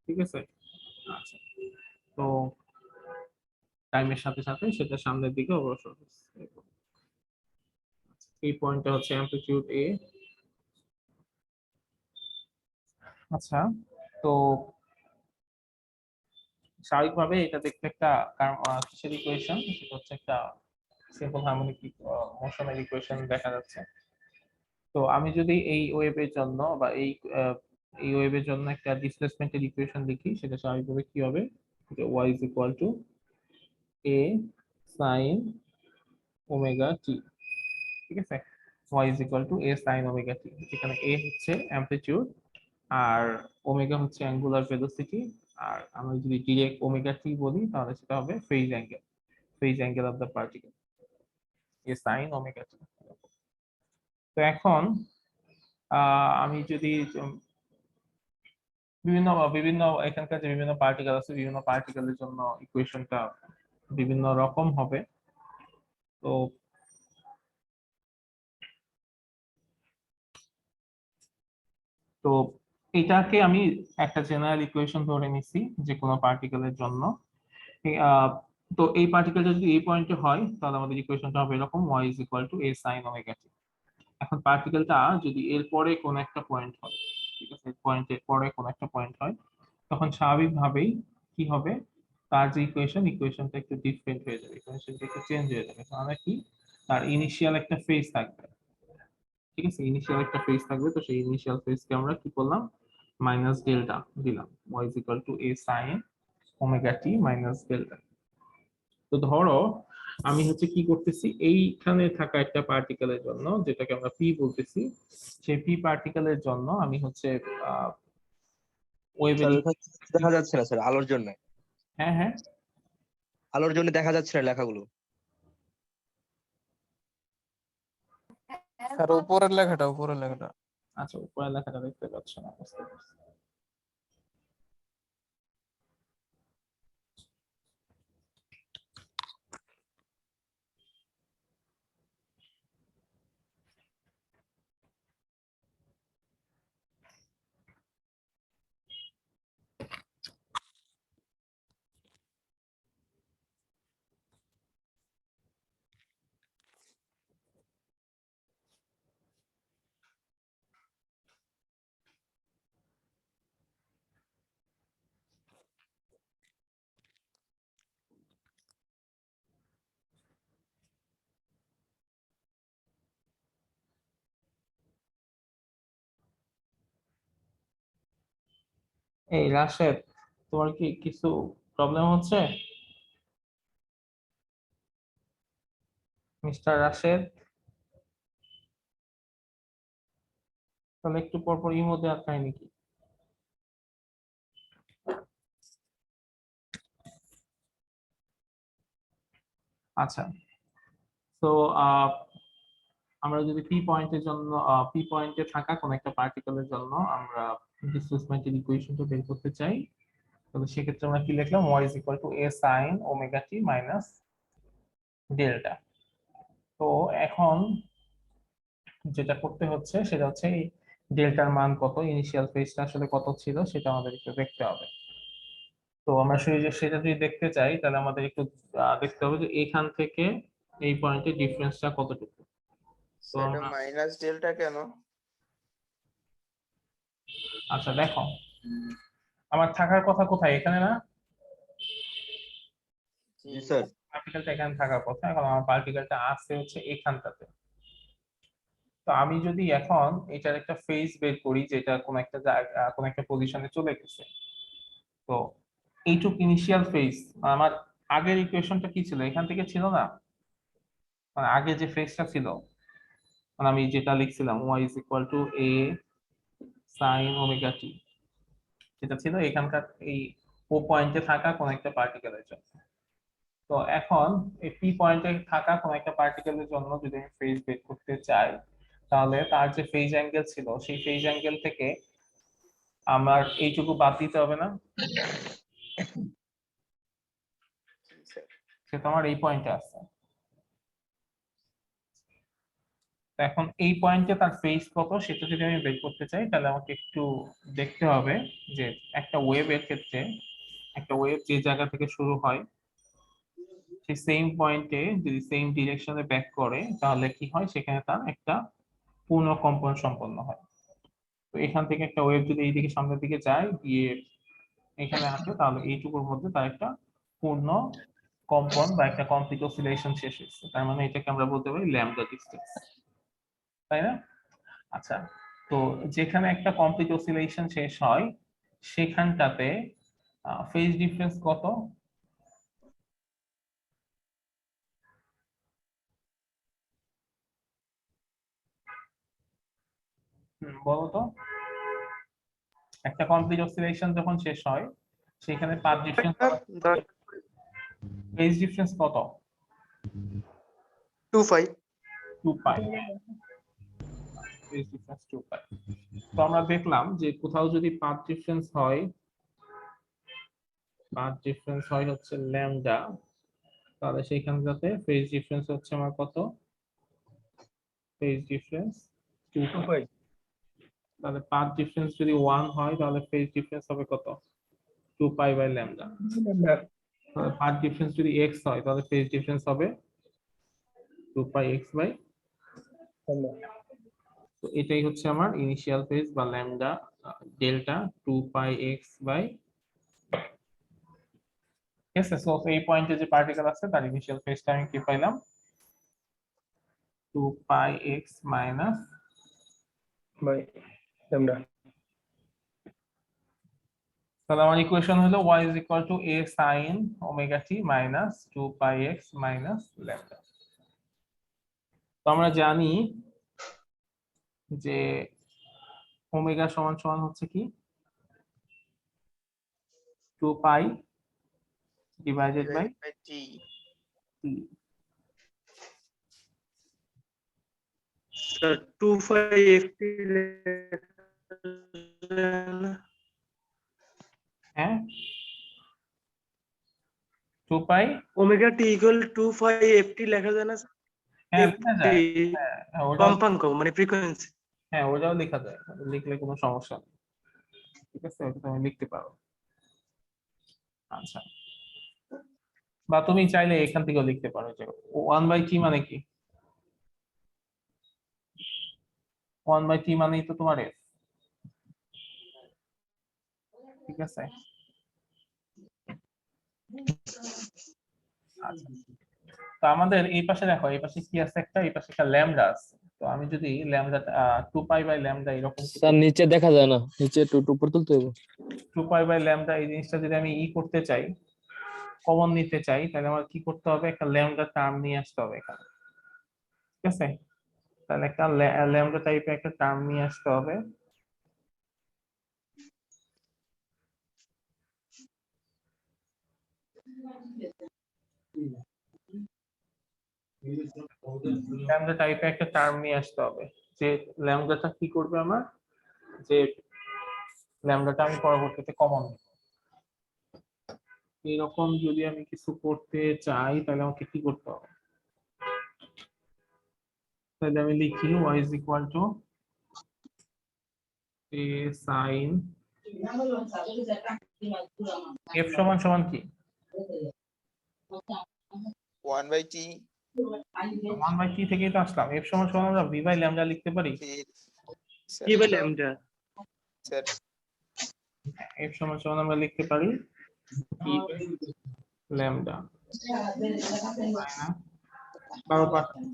ঠিক আছে। আচ্ছা, তো টাইমের সাথে সাথে সেটা সামনের দিকে অগ্রসর হচ্ছে এরকম। এই পয়েন্টটা হচ্ছে অ্যামপ্লিটিউড এ। আচ্ছা, তো স্বাভাবিকভাবে এটা দেখতে একটা কিসের ইকুয়েশন, সেটা হচ্ছে একটা সিম্পল হারমোনিক মোশনের ইকুয়েশন দেখা যাচ্ছে। তো আমি যদি এই ওয়েভের জন্য বা এই ওয়েভের জন্য একটা ডিসপ্লেসমেন্টের ইকুয়েশন লিখি, সেটা স্বাভাবিকভাবে কি হবে, যে y is equal to a sin omega t। ঠিক আছে, y is equal to a sin omega t, যেখানে a হচ্ছে অ্যামপ্লিটিউড আর ওমেগা হচ্ছে অ্যাঙ্গুলার ভেলোসিটি। আর আমরা যদি ডিরেক্ট ওমেগা টি বলি তাহলে সেটা হবে phase angle of the particle, a sine omega t. তো এখন আমি যদি বিভিন্ন বিভিন্ন এখানকার যে বিভিন্ন পার্টিকেল আছে, বিভিন্ন পার্টিকেলের জন্য ইকুয়েশনটা বিভিন্ন রকম হবে। তো তো এটাকে আমি একটা জেনারেল ইকুয়েশন ধরে নিছি যে কোনো পার্টিকেলের জন্য। আহ, তো এই পার্টিকেলটা যদি এই পয়েন্টে হয় তাহলে আমাদের ইকুয়েশনটা হবে এরকম, y is equal to a sin omega t। এখন পার্টিকেলটা যদি এর পরে কোন একটা পয়েন্ট হয়, ঠিক আছে, পয়েন্টের পরে কোন একটা পয়েন্ট হয়, তখন স্বাভাবিকভাবেই কি হবে, তার যে ইকুয়েশনটা একটু ডিফারেন্ট হয়ে যাবে, ইকুয়েশনটা একটু চেঞ্জ হয়ে যাবে। মানে কি, তার ইনিশিয়াল একটা ফেজ থাকবে। ঠিক আছে, ইনিশিয়াল একটা ফেজ থাকবে, তো সেই ইনিশিয়াল ফেজকে আমরা কি করলাম, মাইনাস ডেল্টা দিলাম, y is equal to a sin omega t minus delta. তো ধরো আমি হচ্ছে কি করতেছি, এইখানে থাকা একটা পার্টিকেলের জন্য, যেটাকে আমরা পি বলতেছি, সেই পি পার্টিকেলের জন্য আমি হচ্ছে ওয়েভের, স্যার ওখানে দেখা যাচ্ছে না স্যার, আলোর জন্য। হ্যাঁ হ্যাঁ, আলোর জন্য দেখা যাচ্ছে না লেখাগুলো। স্যার উপরের লেখাটা আচ্ছা উপরের লেখাটা দেখতে পাচ্ছ না, বুঝতে পারছি। এই রাশেদ, তোমার কি কিছু প্রবলেম হচ্ছে মিস্টার রাশেদ? তাহলে একটু পর পর ইমো দেওয়ার কাহিনী কি? আচ্ছা, তো আমরা যদি পি পয়েন্টের জন্য পি পয়েন্টে থাকা কোন একটা পার্টিকেলের জন্য আমরা ডিসপ্লেসমেন্টের ইকুয়েশনটা বের করতে চাই, তাহলে সেক্ষেত্রে আমরা কি লিখলাম? y is equal to a sin omega t minus delta. তো এখন যেটা করতে হচ্ছে সেটা হচ্ছে এই ডেল্টার মান কত, ইনিশিয়াল ফেজটা আসলে কত ছিল সেটা আমাদের একটু দেখতে হবে। তো আমরা সেটা যদি দেখতে চাই তাহলে আমাদের একটু দেখতে হবে যে এখান থেকে এই পয়েন্টের ডিফারেন্সটা কতটুকু। তো এটা আমরা মাইনাস ডেল্টা কেন? আচ্ছা দেখো, আমার থাকার কথা কোথায়? এখানে না? জি স্যার। পার্টিকেলটা এখানে থাকার কথা, এখন আমার পার্টিকেলটা আছে হচ্ছে এখানটাতে। তো আমি যদি এখন এটার একটা ফেজ বের করি যেটা কোন একটা কোন একটা পজিশনে চলে গেছে, তো এইটুক ইনিশিয়াল ফেজ, আমার আগের ইকুয়েশনটা কি ছিল? এখান থেকে ছিল না, মানে আগে যে ফেজটা ছিল, মানে আমি যেটা লিখছিলাম y is equal to a sin omega t, যেটা ছিল এখানকার এই ও পয়েন্টে থাকা কোন একটা পার্টিকেলের জন্য। তো এখন এই পি পয়েন্টে থাকা কোন একটা পার্টিকেলের জন্য যদি আমি ফেজ বের করতে চাই, তাহলে তার যে ফেজ অ্যাঙ্গেল ছিল সেই ফেজ অ্যাঙ্গেল থেকে আমার এইটুকু বাদ দিতে হবে না? সে তো আমার এই পয়েন্টে আছে। তো এখন এই পয়েন্টে তার ফেজ কত সেটা যদি আমি বের করতে চাই, তাহলে আমাকে একটু দেখতে হবে যে একটা ওয়েভের ক্ষেত্রে একটা ওয়েভ যে জায়গা থেকে শুরু হয় সেই সেম পয়েন্টে যদি সেম ডিরেকশনে ব্যাক করে তাহলে কি হয়, সেখানে তার একটা পূর্ণ কম্পন সম্পন্ন হয়। তো এখান থেকে একটা ওয়েভ যদি এইদিকে সামনের দিকে যায় গিয়ে এখানে আসে, তাহলে এইটুকুর মধ্যে তার একটা পূর্ণ কম্পন বা একটা কমপ্লিট অসিলেশন শেষ হয়েছে। তার মানে এটাকে আমরা বলতে পারি ল্যামডা ডিস্টেন্স, তাই না? আচ্ছা, তো যেখানে একটা কমপ্লিট অসিলেশন শেষ হয় সেখানটাতে ফেজ ডিফারেন্স কত? বলো তো। একটা কমপ্লিট অসিলেশন যখন শেষ হয় সেখানে পাথ ডিফারেন্স ফেজ ডিফারেন্স কত? 2 2 পাই। ফেজ ডিফারেন্স 2 পাই। তো আমরা দেখলাম যে কোথাও যদি পাথ ডিফারেন্স হয়, পাথ ডিফারেন্স হয় হচ্ছে ল্যামডা, তাহলে সেইখানটাতে ফেজ ডিফারেন্স হচ্ছে আমার কত? ফেজ ডিফারেন্স 2 পাই। তাহলে পাথ ডিফারেন্স যদি 1 হয় তাহলে ফেজ ডিফারেন্স হবে কত? 2 পাই বাই ল্যামডা। তাহলে পাথ ডিফারেন্স যদি x হয় তাহলে ফেজ ডিফারেন্স হবে 2 পাই x বাই। তো এটাই হচ্ছে আমার ইনিশিয়াল ফেজ বা lambda delta 2 pi x by. ঠিক আছে, সো এই পয়েন্টে যে পার্টিকেল আছে তার ইনিশিয়াল ফেজটা আমি কি পাইলাম? 2 pi x minus by lambda. তাহলে আমার ইকুয়েশন হলো y is equal to a sin omega t minus 2 pi x minus lambda। তো আমরা জানি যে ওমেগা সমান সমান হচ্ছে কি 2 pi divided by t। t। Sir 2 হ্যাঁ 2 পাই ওমেগা টি ইকুয়াল 2 লেখা যায় না? হ্যাঁ লেখা যায়। হ্যাঁ ওটাও, কম্পাঙ্ক মানে ফ্রিকোয়েন্সি। হ্যাঁ ওটাও লেখা যায়, লিখলে কোনো সমস্যা নেই। ঠিক আছে, ওটা তুমি লিখতে পারো। আচ্ছা, বা তুমি চাইলে এখান থেকেও লিখতে পারো যে 1/t মানে কি? 1/t মানেই তো তোমার f। ঠিক আছে, আচ্ছা। তো আমাদের এই পাশে দেখো, এই পাশে কি আছে? একটা এই পাশে একটা ল্যামডা আছে। তো আমি যদি ল্যামডা 2 পাই বাই ল্যামডা এরকম স্যার নিচে দেখা যায় না, নিচে একটু উপর তুলতে হবে। 2 পাই বাই ল্যামডা এই জিনিসটা যদি আমি করতে চাই, কমন নিতে চাই, তাহলে আমার কি করতে হবে, একটা ল্যামডা টার্ম নিয়ে আসতে হবে এখানে। ঠিক আছে, তাহলে একটা ল্যামডা টাইপের একটা টার্ম নিয়ে আসতে হবে। ল্যামডা টাইপের একটা টার্ম নিয়ে আসতে হবে, যে ল্যামডাটা কি করবে আমার, যে ল্যামডাটা আমি পরবর্তীতে কমন নিব। এরকম যদি আমি কিছু করতে চাই তাহলে আমাকে কি করতে হবে, তাহলে আমি লিখি y is equal to a sin f সমান সমান কি 1/t 1/t থেকেই তো আসলাম। f সমান সমান আমরা v বাই ল্যামডা লিখতে পারি। কি বলে ল্যামডা? স্যার f সমান সমান আমরা লিখতে পারি কি ল্যামডা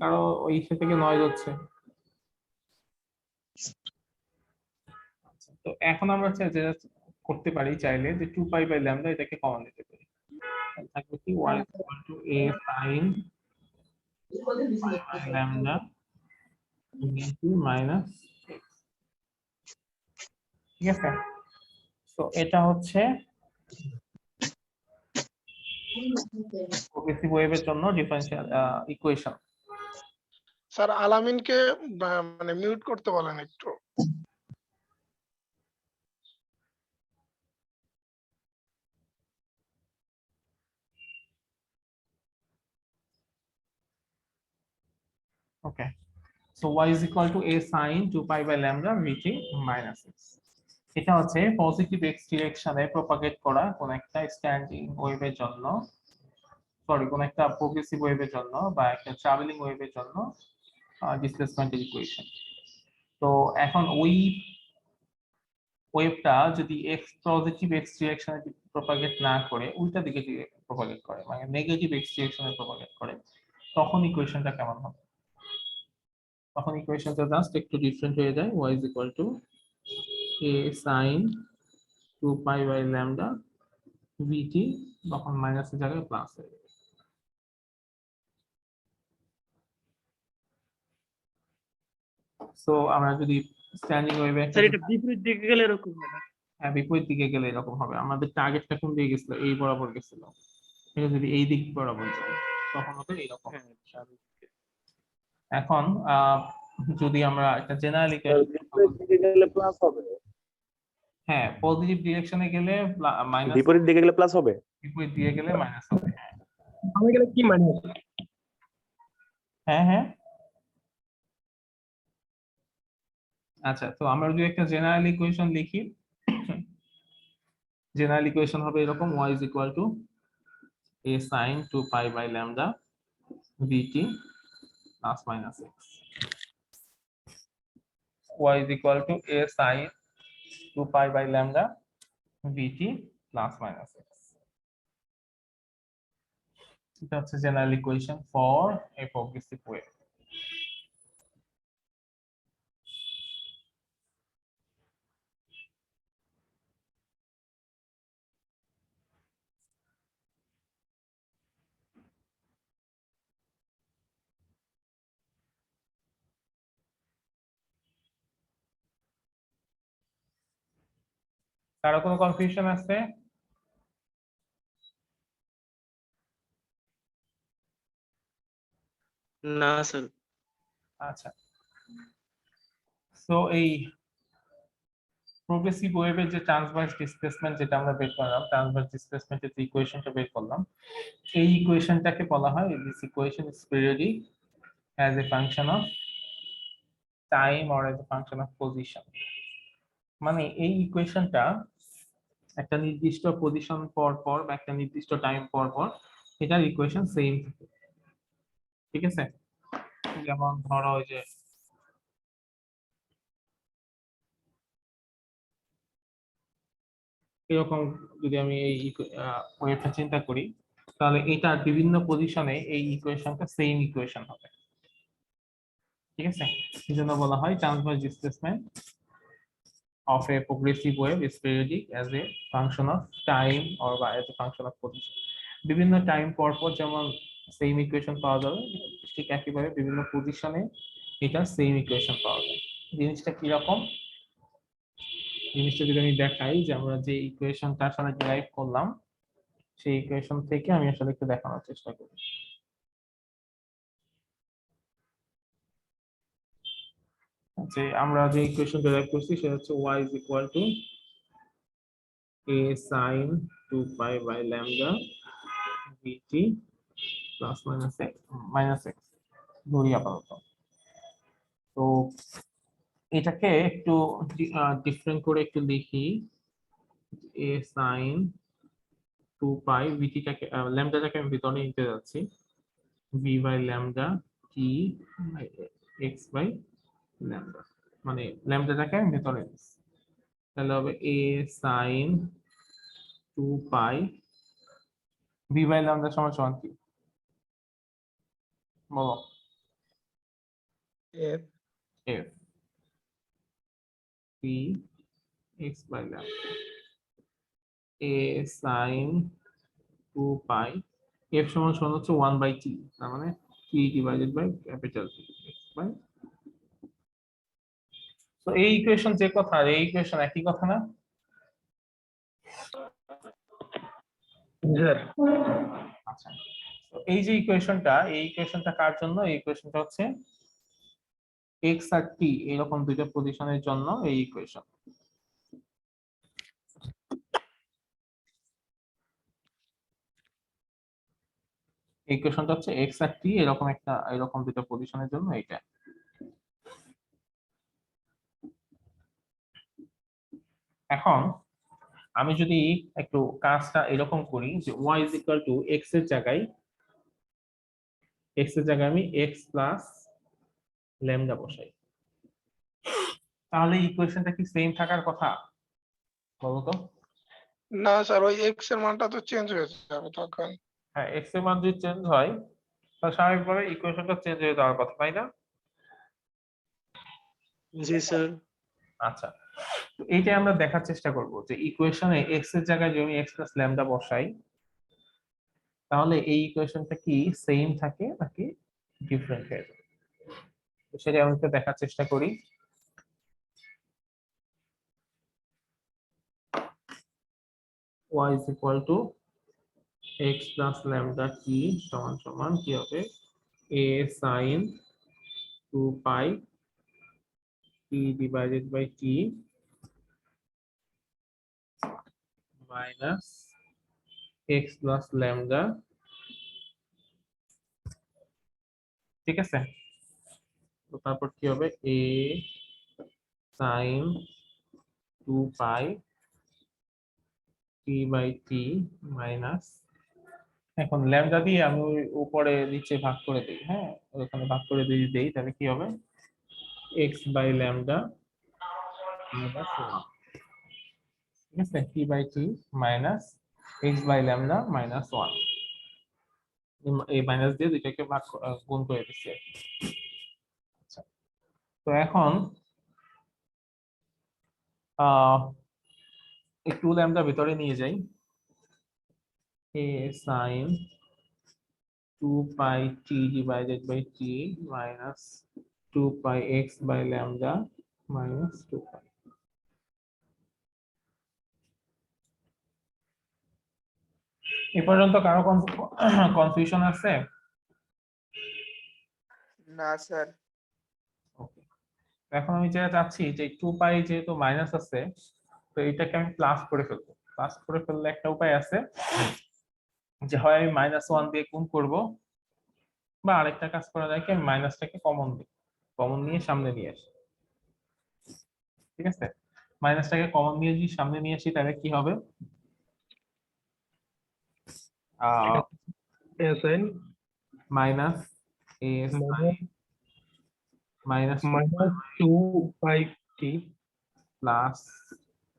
কারো ওই থেকে নয়েজ হচ্ছে। তো এখন আমরা যেটা করতে পারি চাইলে, যে 2 পাই বাই ল্যামডা এটাকে কমন নিতে পারি। তাহলে থাকবে কি y is equal to a sin pi by lambda into minus x। ঠিক আছে, তো এটা হচ্ছে প্রোগ্রেসিভ ওয়েভের জন্য ডিফারেনশিয়াল ইকুয়েশন। স্যার আলামিনকে মানে মিউট করতে বলেন একটু। ওকে, so y is equal to a sin 2 pi by lambda vt minus x। এটা হচ্ছে পজিটিভ এক্স ডিরেকশনে প্রপাগেট করা কোন একটা স্ট্যান্ডিং ওয়েভের জন্য, সরি কোন একটা প্রোগ্রেসিভ ওয়েভের জন্য বা একটা ট্রাভেলিং ওয়েভের জন্য ডিসপ্লেসমেন্টের ইকুয়েশন। তো এখন ওই ওয়েভটা যদি এক্স পজিটিভ এক্স ডিরেকশনে প্রপাগেট না করে উল্টা দিকে প্রপাগেট করে, মানে নেগেটিভ এক্স ডিরেকশনে প্রপাগেট করে, তখন ইকুয়েশনটা কেমন হবে? তখন ইকুয়েশনটা জাস্ট একটু ডিফারেন্ট হয়ে যায়। y is equal to a sin 2 pi by lambda vt, তখন মাইনাসের জায়গায় প্লাস হয়ে যাবে। সো আমরা যদি স্ট্যান্ডিং ওয়েভে স্যার এটা বিপরীত দিকে গেলে এরকম হয় না? হ্যাঁ, বিপরীত দিকে গেলে এরকম হবে। আমাদের টার্গেটটা কোন দিকে গেছিল, এই বরাবর গেছিল, এটা যদি এই দিক বরাবর যায় তখন হবে এইরকম। হ্যাঁ, এখন যদি আমরা একটা জেনারেল গেলে প্লাস হবে, হ্যাঁ পজিটিভ ডিরেকশনে গেলে মাইনাস, বিপরীত দিকে গেলে প্লাস হবে, বিপরীত দিকে গেলে মাইনাস হবে। হ্যাঁ আমি গেলে কি মানে? হ্যাঁ হ্যাঁ, আচ্ছা, তো আমরা যদি একটা জেনারেল ইকুয়েশন লিখি, জেনারেল ইকুয়েশন হবে এরকম, y is equal to a sin 2 pi by lambda vt plus minus x। y is equal to a sin 2 pi by lambda vt plus minus x। এটা হচ্ছে general equation for a progressive wave. কারো কোনো কনফিউশন আছে? না স্যার। আচ্ছা, সো এই প্রোগ্রেসিভ ওয়েভের যে ট্রান্সভার্স ডিসপ্লেসমেন্ট যেটা আমরা বের করলাম, ট্রান্সভার্স ডিসপ্লেসমেন্টের যে ইকুয়েশনটা বের করলাম, এই ইকুয়েশনটাকে বলা হয়, this equation is periodic as a function of time or as a function of position. মানে এই ইকুয়েশনটা একটা নির্দিষ্ট পজিশন পর পর বা একটা নির্দিষ্ট টাইম পর পর এটার ইকুয়েশন সেম থাকে। ঠিক আছে, যেমন ধরো ওই যে এরকম যদি আমি এই ওয়েভটা চিন্তা করি, তাহলে এটার বিভিন্ন পজিশনে এই ইকুয়েশনটা সেম ইকুয়েশন হবে। ঠিক আছে, এই জন্য বলা হয় chance by displacement of a progressive wave is periodic as a function of time or by as a function of position. বিভিন্ন টাইম পর পর যেমন সেম ইকুয়েশন পাওয়া যাবে, ঠিক একইভাবে বিভিন্ন পজিশনে এটা সেম ইকুয়েশন পাওয়া যায়। জিনিসটা কি রকম, জিনিসটা যদি আমি দেখাই যে আমরা যে ইকুয়েশনটা আসলে ডেরাইভ করলাম সেই ইকুয়েশন থেকে আমি আসলে একটু দেখানোর চেষ্টা করি। যে আমরা যে ইকুয়েশন ডেরাইভ করছি সেটা হচ্ছে y is equal to a sin 2 pi by lambda dt plus minus x ধরি আপাতত। তো এটাকে একটু ডিফারেন্ট করে একটু লিখি, a sin 2 pi vt টাকে ল্যামডাটাকে আমি ভিতরে নিতে যাচ্ছি, v by lambda t x by lambda, মানে ল্যামডাটাকে আমি ভিতরে নিচ্ছি, তাহলে হবে a sin 2 pi v by lambda সমান সমান কি বলো? f f p x by lambda a sin 2 pi f সমান সমান হচ্ছে 1 by t, তার মানে t divided by capital T x by। তো এই ইকুয়েশন যে কথা আর এই ইকুয়েশন একই কথা না? আচ্ছা, তো এই যে ইকুয়েশনটা, এই ইকুয়েশনটা কার জন্য? এই ইকুয়েশনটা হচ্ছে x আর t এরকম দুইটা পজিশনের জন্য এই ইকুয়েশন। ইকুয়েশনটা হচ্ছে x আর t এরকম দুইটা পজিশনের জন্য এইটা। এখন আমি যদি একটু কাজটা এরকম করি যে y is equal to x এর জায়গায় আমি x প্লাস ল্যামডা বসাই, তাহলে ইকুয়েশনটা কি সেম থাকার কথা বলো তো? না স্যার, ওই এক্স এর মানটা তো চেঞ্জ হয়ে যাবে তখন। হ্যাঁ, x এর মান যদি চেঞ্জ হয় তাহলে স্বাভাবিকভাবে ইকুয়েশনটা চেঞ্জ হয়ে যাওয়ার কথা, তাই না? জি স্যার। আচ্ছা, তো এইটাই আমরা দেখার চেষ্টা করব যে ইকুয়েশনে x এর জায়গায় যদি আমি x প্লাস ল্যামডা বসাই তাহলে এই ইকুয়েশনটা কি সেম থাকে নাকি ডিফারেন্ট হয়ে যাবে, তো সেটা আমরা একটু দেখার চেষ্টা করি। y is equal to x plus lambda t সমান সমান কি হবে a sin 2 pi t divided by t minus x plus lambda, ঠিক আছে? তো তারপর কি হবে a sin 2 pi t by t minus, এখন ল্যামডা দিয়ে আমি ওই উপরে নিচে ভাগ করে দিই, হ্যাঁ ওখানে ভাগ করে দিয়ে দেই, তাহলে কি হবে x by lambda minus 1, ঠিক আছে, t by t minus x by lambda minus 1, এই মাইনাস দিয়ে দুইটাকে ভাগ গুণ করে দিচ্ছি। আচ্ছা, তো এখন এই 2 ল্যামডা ভিতরে নিয়ে যাই, a sin 2 pi t divided by t minus 2 pi x by lambda minus 2 pi। এ পর্যন্ত কারো কনফিউশন আছে? না স্যার। ওকে, এখন আমি যেটা চাচ্ছি যে 2 পাই যেহেতু মাইনাস আছে তো এটাকে আমি প্লাস করে ফেলবো। প্লাস করে ফেললে একটা উপায় আছে যে হয় আমি -1 দিয়ে গুণ করব, বা আরেকটা কাজ করা যায় কি আমি মাইনাসটাকে কমন দিই, কমন নিয়ে সামনে নিয়ে আসি, ঠিক আছে? মাইনাসটাকে কমন নিয়ে যদি সামনে নিয়ে আসি তাহলে কি হবে sin minus a minus 2 pi t plus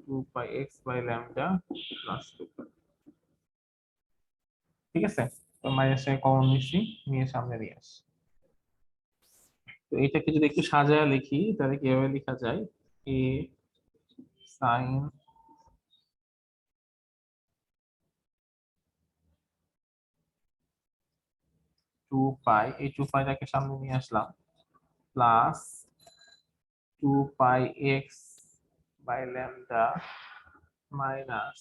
2 pi x by lambda plus 2 pi, ঠিক আছে? তো মাইনাসটাকে কমন নিচ্ছি, নিয়ে সামনে নিয়ে আসি। তো এটাকে যদি একটু সাজায় লিখি তাহলে কিভাবে লেখা যায়? এ সাইন টু পাই, এই 2 পাইটাকে সামনে নিয়ে আসলাম, plus 2 pi x by lambda minus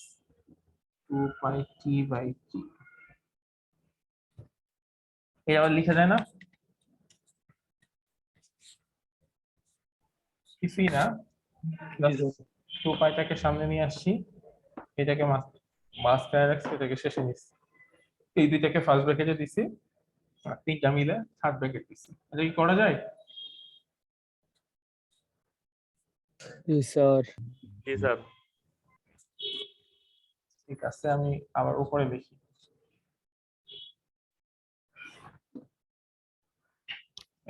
2 pi t/t। এই আবার লিখা যায় না? কিছুই না, 2 পাইটাকে সামনে নিয়ে আসছি, এটাকে মাঝখানে রাখছি, এটাকে শেষে নিচ্ছি, এই দুইটাকে ফার্স্ট ব্র্যাকেটে দিছি আর 3টা মিলে থার্ড ব্র্যাকেট দিছি। এটা কি করা যায়? জি স্যার। জি স্যার। ঠিক আছে, আমি আবার উপরে লিখি।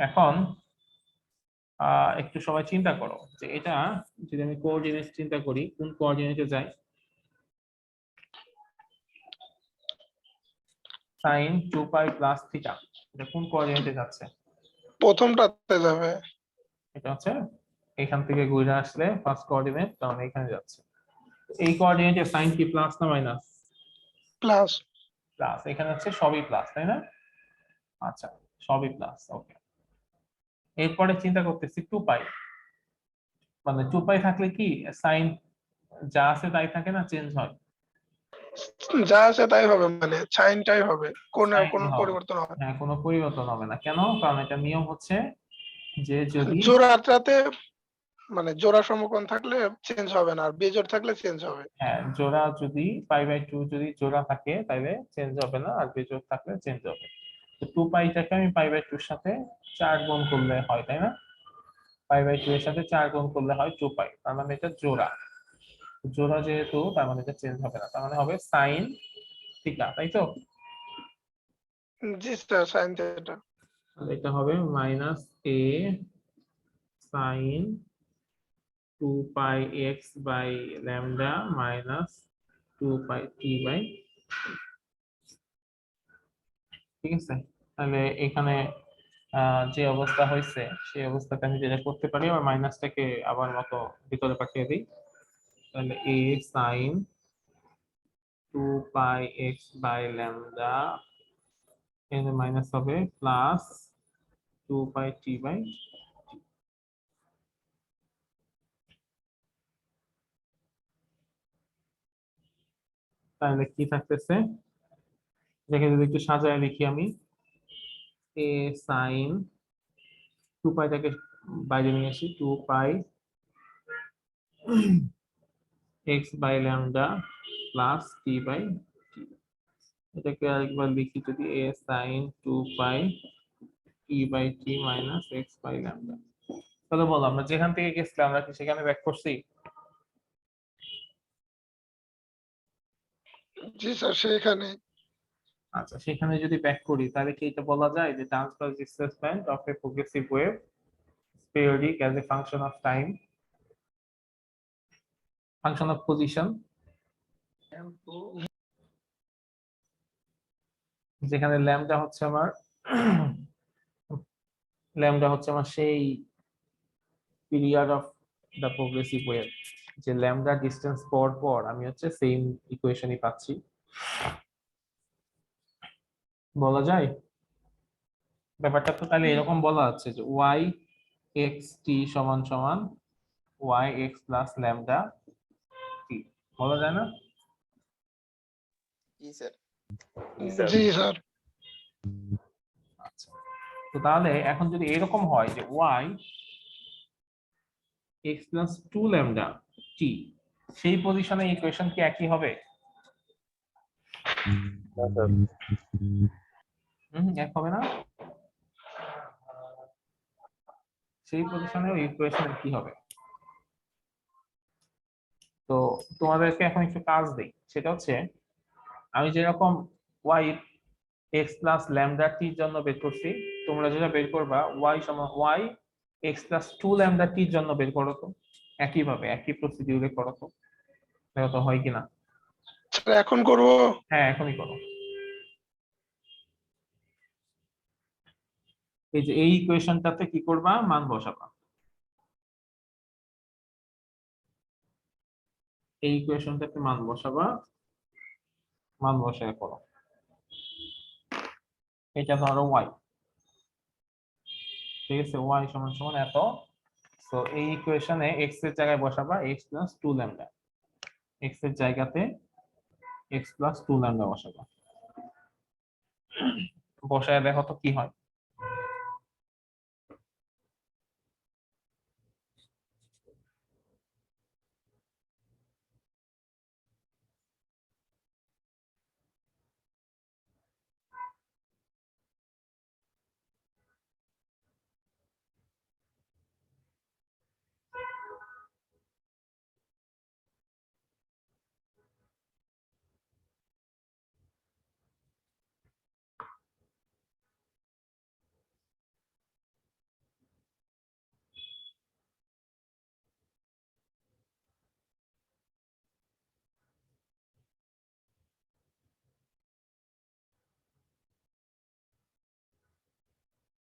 এখন একটু সবাই চিন্তা করো যে এটা যদি আমি কোঅর্ডিনেট চিন্তা করি, কোন কোঅর্ডিনেটে যাই? sin 2 পাই প্লাস থিটা, এটা কোন কোঅর্ডিনেটে যাচ্ছে? প্রথমটাতে যাবে। এটা হচ্ছে এখান থেকে ঘুরে আসলে ফার্স্ট কোঅর্ডিনেট, কারণ এখানে যাচ্ছে। এই কোঅর্ডিনেটে sin কি প্লাস না মাইনাস? প্লাস। প্লাস, এখানে হচ্ছে সবই প্লাস, তাই না? আচ্ছা, সবই প্লাস, ওকে। এরপরে চিন্তা করতেছি 2 পাই, মানে 2 পাই থাকলে কি সাইন যা আছে তাই থাকে না, চেঞ্জ হয়? যা আছে তাই হবে, মানে সাইনটাই হবে, কোনো Sin কোনো হবে। পরিবর্তন হবে না। হ্যাঁ, কোনো পরিবর্তন হবে না। কেন? কারণ এটা নিয়ম হচ্ছে যে যদি জোড়াটাতে মানে জোড়া সমকোণ থাকলে চেঞ্জ হবে না, আর বেজোড় থাকলে চেঞ্জ হবে। হ্যাঁ, জোড়া যদি π/2 যদি জোড়া থাকে তাহলে চেঞ্জ হবে না, আর বেজোড় থাকলে চেঞ্জ হবে। তো 2 পাইটাকে আমি π/2 এর সাথে 4 গুণ করলে হয়, তাই না? π/2 এর সাথে 4 গুণ করলে হয় 2 পাই, তার মানে এটা জোড়া। জোড়া যেহেতু, তার মানে এটা চেঞ্জ হবে না, তার মানে হবে সাইন থিটা, তাই তো? জি স্যার, সাইন থিটা। তাহলে এটা হবে minus a sine 2 pi x by lambda minus 2 pi t/, ঠিক আছে? তাহলে এখানে যে অবস্থা হয়েছে সেই অবস্থাতে আমি যেটা করতে পারি, আবার মাইনাসটাকে আবার মতো ভিতরে পাঠিয়ে দিই, তাহলে a sine 2 pi x by lambda, এখানে মাইনাস হবে প্লাস 2 পাই t/, তাহলে কি থাকতেছে? দেখে যদি একটু সাজায় লিখি আমি, a সাইন 2 পাইটাকে বাইরে নিয়ে আসি, 2 pi x by lambda plus t/t। এটাকে আরেকবার লিখি যদি, a sine 2 pi t/t minus x by lambda. তাহলে বলো, আমরা যেখান থেকে গেছিলাম আমরা কি সেখানে ব্যাক করছি? জি স্যার, সেখানে। আচ্ছা, সেখানে যদি ব্যাক করি তাহলে কি এটা বলা যায় যে transverse displacement of A progressive wave periodic as a function of time, function of position, যেখানে ল্যামডা হচ্ছে আমার সেই period of the progressive wave, যে ল্যামডা ডিস্টেন্স পর পর আমি হচ্ছে সেম ইকুয়েশনই পাচ্ছি। বলা যায় ব্যাপারটা তো তাহলে এরকম বলা আছে যে y x t সমান সমান y x plus lambda t, বলা যায় না? জি স্যার। জি স্যার। আচ্ছা, তো তাহলে এখন যদি এরকম হয় যে y x plus 2 lambda t, সেই পজিশনে ইকুয়েশন কি একই হবে? না স্যার। এক হবে না, সেই পজিশনে ইকুয়েশন কি হবে? তো তোমাদেরকে এখন একটু কাজ দেই, সেটা হচ্ছে আমি যেরকম y x plus lambda t এর জন্য বের করছি, তোমরা যেটা বের করবা y সমান y x plus 2 lambda t এর জন্য বের করো তো, একইভাবে একই প্রসিডিউরে করো তো, দেখো তো হয় কিনা। স্যার এখন করব। হ্যাঁ, এখনই করো। এই যে এই ইকুয়েশনটাতে কি করবা, মান বসাবা। এই ইকুয়েশনটাতে মান বসাবা, মান বসায় করো। এটা ধরো y, ঠিক আছে, y সমান সমান এত। তো এই ইকুয়েশনে x এর জায়গায় বসাবা x প্লাস 2 ল্যামডা, x এর জায়গাতে x প্লাস 2 ল্যামডা বসাবা। বসায় দেখো তো কি হয়।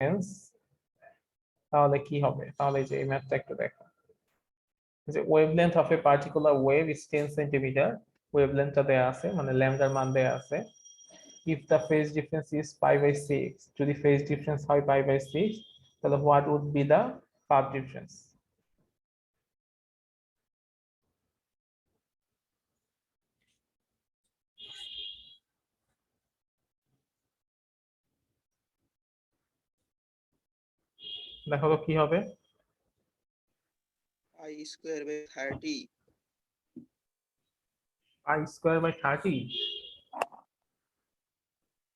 Hence, তাহলে কি হবে, তাহলে এই যে এই ম্যাথটা একটু দেখো, যে wavelength of a particular wave is 10 centimetre, ওয়েভলেন্থটা দেয়া আছে, মানে ল্যামডার মান দেয়া আছে। If the phase difference is π/6, যদি ফেজ ডিফারেন্স হয় π/6, তাহলে what would be the path difference? দেখো তো কি হবে। I square by 30. I²/30,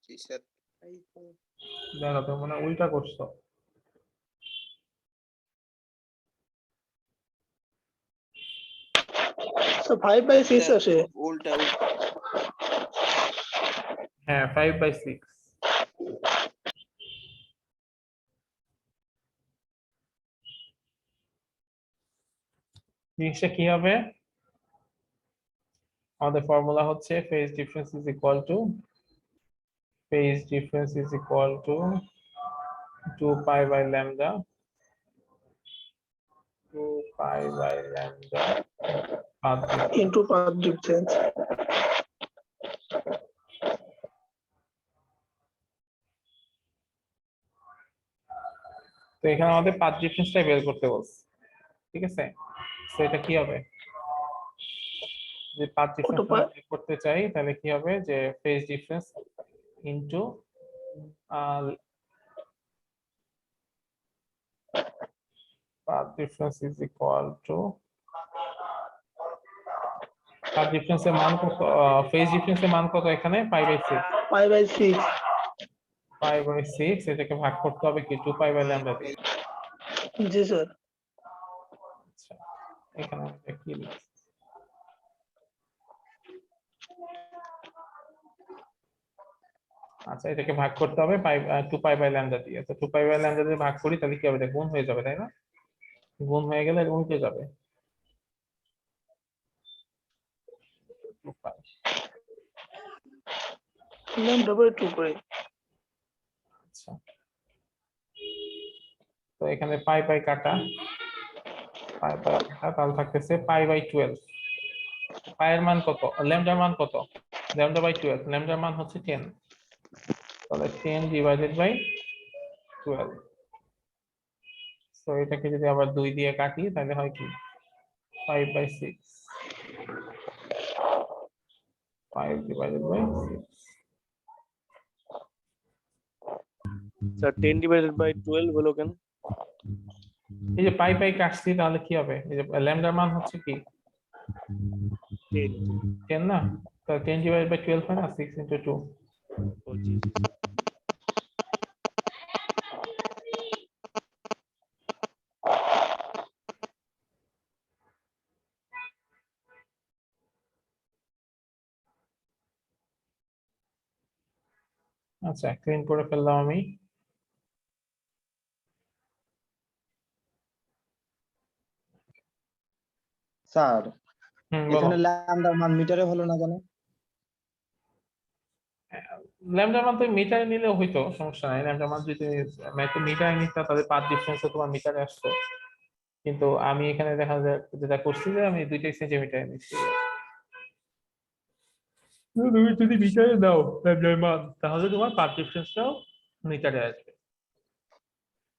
ji sir. দেখো তো মানে উল্টা করছো। তো 5/6 আসে। উল্টা উল্টা। হ্যাঁ 5/6। জিনিসটা কি হবে, আমাদের ফর্মুলা হচ্ছে phase difference is equal to 2π/λ, 2π/λ path difference। Into path difference. তো এখানে আমাদের পাথ ডিফারেন্সটা বের করতে বলছে, ঠিক আছে। তো এটা কি হবে, যে পাথ ডিফারেন্স বের করতে চাই তাহলে কি হবে, যে phase difference into path difference is equal to, path ডিফারেন্সের মান কত, ফেজ ডিফারেন্সের মান কত এখানে, π/6, 5/6। 5/6 এটাকে ভাগ করতে হবে কি 2π/λ দিয়ে। জি স্যার। আচ্ছা, এখানে আমরা কি লিখছি, আচ্ছা এটাকে ভাগ করতে হবে 2π/λ দিয়ে। তো 2π/λ দিয়ে ভাগ করি তাহলে কি হবে, এটা গুণ হয়ে যাবে তাই না, গুণ হয়ে গেলে এটা উল্টে যাবে 2π। ল্যামডা বাই 2 করে। আচ্ছা, তো এখানে পাই পাই কাটা, তাহলে থাকতেছে π/12। পায়ের মান কত, ল্যামডার মান কত, λ/12, ল্যামডার মান হচ্ছে 10, তাহলে 10 ডিভাইডেড বাই 12। তো এটাকে যদি আবার 2 দিয়ে কাটি তাহলে হয় কি 5/6, 5 divided by 6। Sir 10 divided by 12 হলো কেন? এই যে পাই পাই কাটছি তাহলে কি হবে, এই যে ল্যামডার মান হচ্ছে কি 10 না, তো 10 ডিভাইডেড বাই 12 হয় না, 6 ইনটু 2। ও জি জি। আচ্ছা ক্লিন করে ফেললাম আমি। স্যার বলো। এখানে ল্যামডার মান মিটারে হলো না কেন? ল্যামডা মান তুমি মিটারে নিলেও হইতো, সমস্যা নাই। ল্যামডা মান যদি তুমি মিটারে নিতে তাহলে পাথ ডিফারেন্স তোমার মিটারে আসতো, কিন্তু আমি এখানে দেখা যায় যেটা করছি যে আমি 2 সেন্টিমিটার নিচ্ছি। তুমি যদি মিটারে দাও ল্যামডার মান তাহলে তোমার পাথ ডিফারেন্সটাও মিটারে আসবে,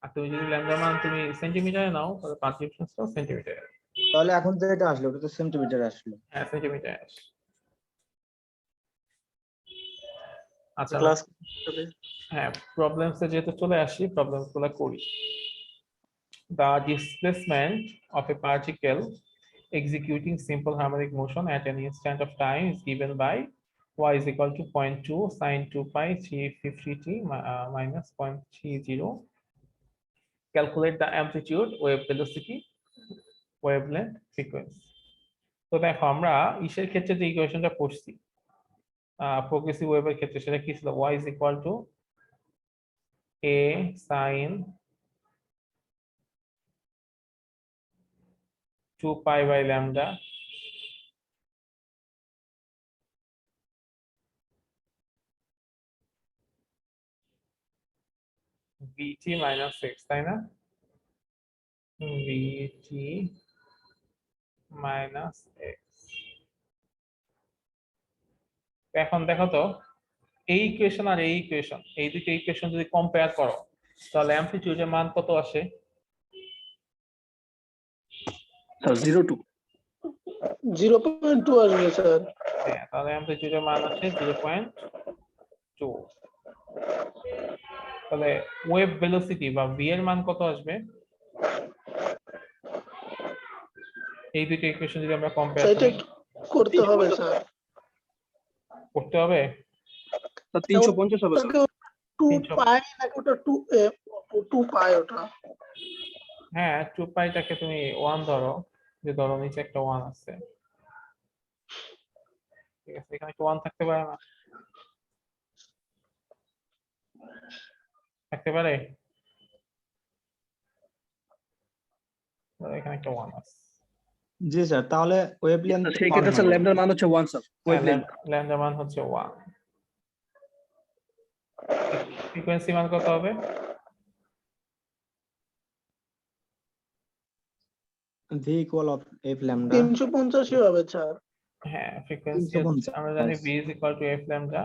আর তুমি যদি ল্যামডা মান তুমি সেন্টিমিটারে নাও তাহলে পাথ ডিফারেন্সটাও সেন্টিমিটারে আসবে। তাহলে এখন যেটা আসলো ওটা তো সেন্টিমিটার আসলো। হ্যাঁ, সেন্টিমিটারে আসবে। আচ্ছা, ক্লাস হ্যাঁ, প্রবলেমসে যেহেতু চলে আসি, প্রবলেমস গুলো করি। The displacement of a particle executing simple harmonic motion at an instant of time is given by y is equal to 0.2 sine 2 pi 350t minus 0.30. Calculate the amplitude, wave velocity, wavelength, frequency. তো দেখো আমরা ইসের ক্ষেত্রে যে ইকুয়েশনটা পড়ছি প্রগ্রেসিভ ওয়েভের ক্ষেত্রে, সেটা কি ছিল? y is equal to a sine 2 pi by lambda vt minus x, তাই না? vt minus x। এখন দেখো তো, এই ইকুয়েশন আর এই ইকুয়েশন, এই দুটো ইকুয়েশন যদি কম্পেয়ার করো তাহলে অ্যামপ্লিটিউডের মান কত আসে? 0.2 আসবে স্যার। হ্যাঁ, তাহলে অ্যামপ্লিটিউডের মান আসে 0.2। তাহলে ওয়েভ ভেলোসিটি বা ভি এর মান কত আসবে? এই দুটো ইকুয়েশন যদি আমরা কম্পেয়ার সেটা করি করতে হবে স্যার। করতে হবে। 350 হবে স্যার। 2 পাই নাকি ওটা 2 পাই ওটা? হ্যাঁ, 2 পাইটাকে তুমি 1 ধরো, যে ধরো নিচে একটা 1 আছে, ঠিক আছে? এখানে একটা 1 থাকতে পারে না? থাকতে পারে। এখানে একটা 1 আছে। জি স্যার, তাহলে ওয়েভলেন্থ সেই ক্ষেত্রে স্যার ল্যামডার মান হচ্ছে 1 স্যার। ওয়েভলেন্থ ল্যামডা মান হচ্ছে 1। ফ্রিকোয়েন্সি মান কত হবে? v equal of f lambda 350 হবে স্যার। হ্যাঁ, ফ্রিকোয়েন্সি 350 আমরা জানি v is equal to f lambda,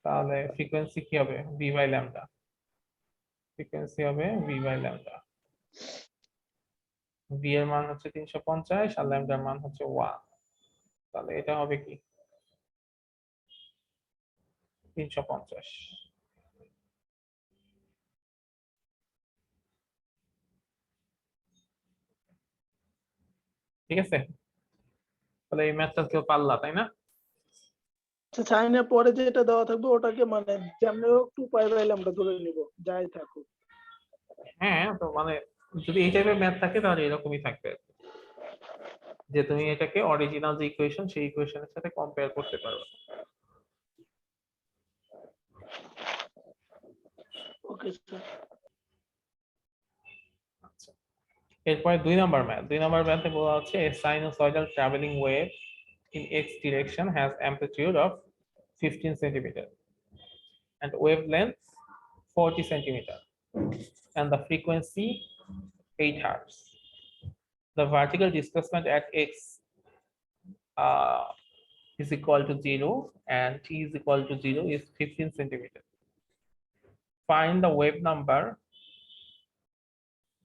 তাহলে ফ্রিকোয়েন্সি কি হবে? v by lambda। ফ্রিকোয়েন্সি হবে v by lambda। v এর মান হচ্ছে 350 আর ল্যামডার মান হচ্ছে 1, তাহলে এটা হবে কি? 350। ঠিক আছে, তাহলে এই ম্যাথটা কেউ পারলা, তাই না? সাইনের পরে যেটা দেওয়া থাকবে ওটাকে মানে যেমনি হোক 2 পাই বাই ল্যামডা ধরে নিব, যাই থাকুক। হ্যাঁ, তো মানে যদি এই টাইপের ম্যাথ থাকে তাহলে এরকমই থাকবে, যে তুমি এটাকে অরিজিনাল যে ইকুয়েশন সেই ইকুয়েশনের সাথে কম্পেয়ার করতে পারো। Okay sir. আচ্ছা, এরপরে 2 নাম্বার ম্যাথ। 2 নাম্বার ম্যাথে বলা হচ্ছে a sinusoidal traveling wave in x direction has amplitude of 15 centimeter and wavelength 40 centimeter and the frequency 8 hertz. The vertical displacement at x is equal to 0 and t is equal to 0 is 15 centimeter. Find the wave number,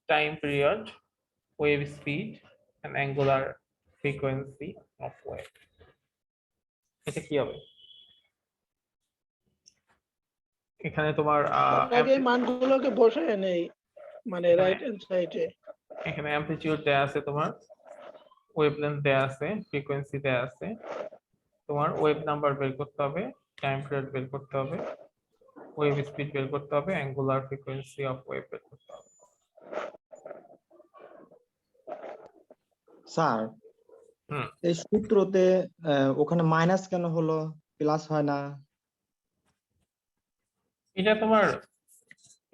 time period, wave speed and angular frequency of wave. এটা কি হবে? এখানে তোমার আগে মানগুলোকে বসায় নেই মানে রাইট হ্যান্ড সাইডে। এখানে অ্যামপ্লিটিউড দেয়া আছে, তোমার ওয়েভলেন্থ দেয়া আছে, ফ্রিকোয়েন্সি দেয়া আছে, তোমার ওয়েভ নাম্বার বের করতে হবে, টাইম পিরিয়ড বের করতে হবে, ওয়েভ স্পিড বের করতে হবে, অ্যাঙ্গুলার ফ্রিকোয়েন্সি অফ ওয়েভ বের করতে হবে। স্যার এই সূত্রতে ওখানে মাইনাস কেন হলো, প্লাস হয় না? এটা তোমার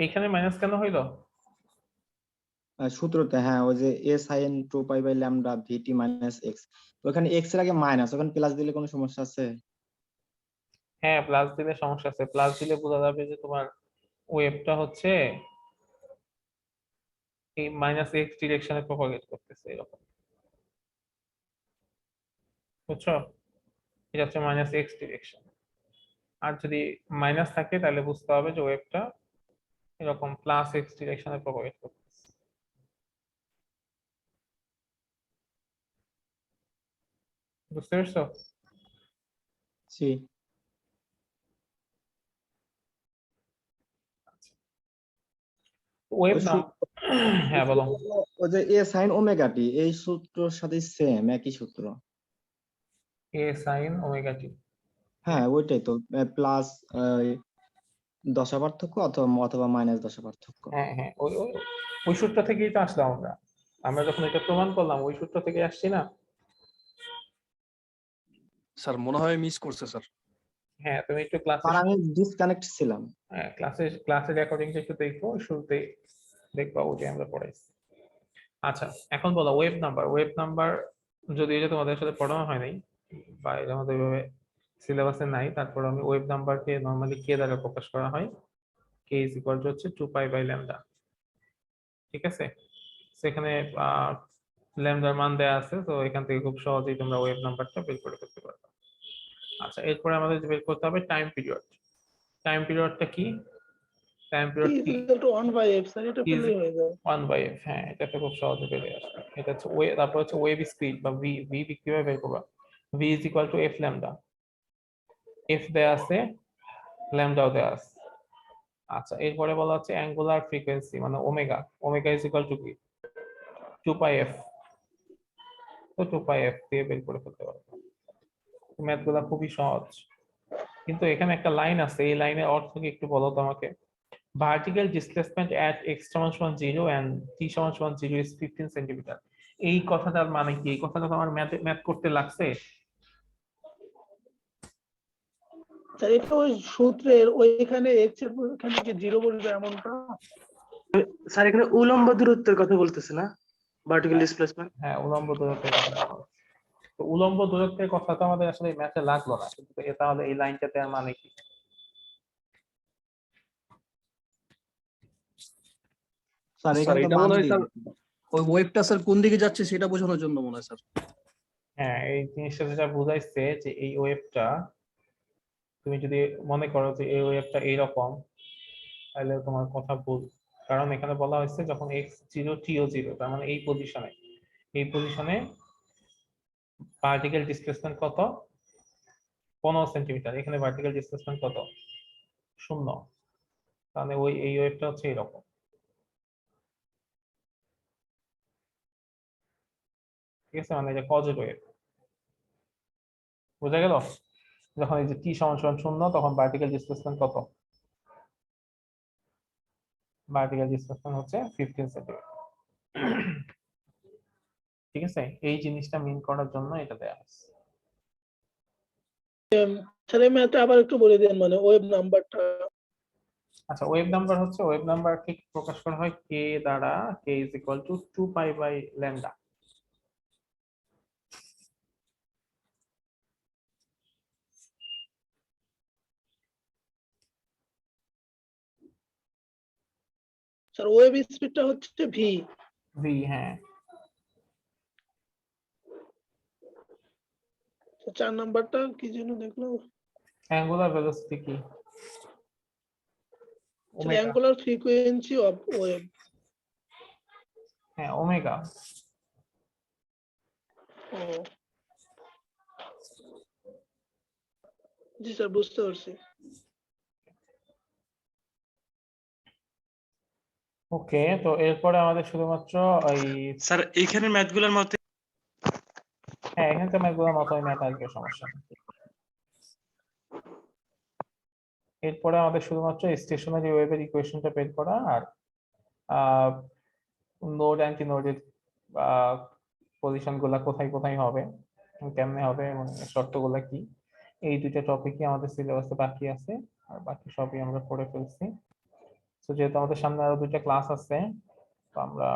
এখানে মাইনাস কেন হইলো? সূত্রতে হ্যাঁ, ওই যে a sin 2 pi by lambda vt minus x, ওখানে x এর আগে মাইনাস, ওখানে প্লাস দিলে কোনো সমস্যা আছে? হ্যাঁ প্লাস দিলে সমস্যা আছে, প্লাস দিলে বোঝা যাবে যে তোমার ওয়েভটা হচ্ছে এই মাইনাস এক্স ডিরেকশনে প্রপাগেট করতেছে এরকম, বুঝছো? এটা হচ্ছে মাইনাস এক্স ডিরেকশন। আর যদি মাইনাস থাকে তাহলে বুঝতে হবে যে ওয়েভটা এরকম প্লাস এক্স ডিরেকশনে প্রপাগেট করতেছে। বুঝতে পারছো? জি। ওয়েভ ওই নাম, হ্যাঁ বলো। ওই যে এ সাইন ওমেগা টি এই সূত্রের সাথে সেম একই সূত্র। এ সাইন ওমেগা টি, হ্যাঁ ওইটাই তো, প্লাস দশা পার্থক্য অথবা মাইনাস দশা পার্থক্য। হ্যাঁ হ্যাঁ ওই ওই ওই সূত্র থেকেই তো আসলাম আমরা, আমরা যখন এটা প্রমাণ করলাম ওই সূত্র থেকে আসছি না? স্যার মনে হয় মিস করছে স্যার। হ্যাঁ তুমি একটু ক্লাসে, আর আমি ডিসকানেক্ট ছিলাম। হ্যাঁ ক্লাসের রেকর্ডিংটা একটু দেখো, শুরুতে দেখবা ওই যে আমরা পড়াইছি। আচ্ছা এখন বলো ওয়েভ নাম্বার যদি এটা তোমাদের সাথে পড়ানো হয় নাই বা এটা আমাদের ওইভাবে সিলেবাসে নাই, তারপর আমি ওয়েভ নাম্বারকে নরমালি কে দ্বারা প্রকাশ করা হয়, কে ইজ ইকুয়াল টু হচ্ছে 2π/λ। ঠিক আছে, সেখানে ল্যামডার মান দেয়া আছে, তো এখান থেকে খুব সহজেই তোমরা ওয়েভ নাম্বারটা বের করে ফেলতে পারবে। আচ্ছা এরপরে আমাদের বের করতে হবে টাইম পিরিয়ড। টাইম পিরিয়ডটা কি? টাইম পিরিয়ড কি? 1/f স্যার, এটা পেলেই হয়ে যাবে। 1/f, হ্যাঁ এটা তো খুব সহজে বেরিয়ে আসবে। এটা হচ্ছে তারপর হচ্ছে ওয়েভ স্পিড বা ভি, কিভাবে বের করবা? v is equal two f lambda, f দেয়া আছে, ল্যামডাও দেয়া আছে। আচ্ছা এরপরে বলা হচ্ছে অ্যাঙ্গুলার ফ্রিকোয়েন্সি মানে ওমেগা, ইজ ইকুয়াল টু কি? 2πf, তো 2πf দিয়ে বের করে ফেলতে পারবো। ম্যাথগুলো খুবই সহজ, কিন্তু এখানে একটা লাইন আছে, এই লাইনের অর্থ কি একটু বলো তো আমাকে। Vertical displacement at x = 0 and t = 0 is 15 centimetre. এই কথাটার মানে কি? এই কথাটা তো আমার ম্যাথ করতে লাগছে। স্যার এটা ওই সূত্রের ওইখানে x এর ওখানে কি 0 বলবে এমনটা? স্যার এখানে উলম্ব দূরত্বের কথা বলতেছে না, ভার্টিক্যাল ডিসপ্লেসমেন্ট। হ্যাঁ উলম্ব দূরত্বের কথা বলা হচ্ছে। তো উলম্ব দূরত্বের কথা তো আমাদের আসলে ম্যাথে লাগলো না, কিন্তু তাহলে এই লাইনটাতে আর মানে কি? স্যার স্যার এখানে তো এটা মান মনে হয় দিয়ে স্যার দিছি। ওই ওয়েবটা স্যার কোন দিকে যাচ্ছে সেটা বোঝানোর জন্য মনে হয় স্যার। হ্যাঁ এই জিনিসটা যেটা বুঝাইছে যে এই ওয়েভটা তুমি যদি মনে করো যে এই ওয়েভটা এইরকম, তাহলে তোমার কথা ভুল। কারণ এখানে বলা হয়েছে যখন x0 t-ও 0, তার মানে এই পজিশনে ভার্টিক্যাল ডিসপ্লেসমেন্ট কত? 15 সেন্টিমিটার। এখানে ভার্টিক্যাল ডিসপ্লেসমেন্ট কত? 0। তাহলে এই ওয়েভটা হচ্ছে এরকম। ঠিক আছে, মানে এটা কজেট ওয়েভ। বোঝা গেল? যখন এই যে t = 0 তখন ভার্টিক্যাল ডিসপ্লেসমেন্ট কত? ভার্টিক্যাল ডিসপ্লেসমেন্ট হচ্ছে 15 সেন্টিমিটার। ঠিক আছে, এই জিনিসটা মিন করার জন্য এটা দেয়া আছে। স্যার এই ম্যাথটা আবার একটু বলে দেন, মানে ওয়েভ নাম্বারটা। আচ্ছা ওয়েভ নাম্বার কি প্রকাশ করা হয় k দ্বারা, k is equal to 2π/λ। Sir wave স্পিডটা হচ্ছে v। হ্যাঁ 4 নাম্বারটা কি যেন দেখলাম, অ্যাঙ্গুলার ভেলোসিটি কি? Omega. Angular frequency of wave. হ্যাঁ ওমেগা। ও জি স্যার বুঝতে পারছি। ওকে, তো এরপরে আমাদের শুধুমাত্র এই, স্যার এইখানে ম্যাথগুলোর মতে হ্যাঁ এখানকার ম্যাথগুলোর মতোই ম্যাথ আসবে, সমস্যা নেই। এরপরে আমাদের শুধুমাত্র স্টেশনারি ওয়েভের ইকুয়েশনটা বের করা আর নোড অ্যান্টি নোডের পজিশন গুলা কোথায় কোথায় হবে, কেমনে হবে এবং শর্তগুলা কি, এই দুইটা টপিকই আমাদের সিলেবাসে বাকি আছে। আর বাকি সবই আমরা পড়ে ফেলছি। তো যেহেতু আমাদের সামনে আরো দুইটা ক্লাস আছে, তো আমরা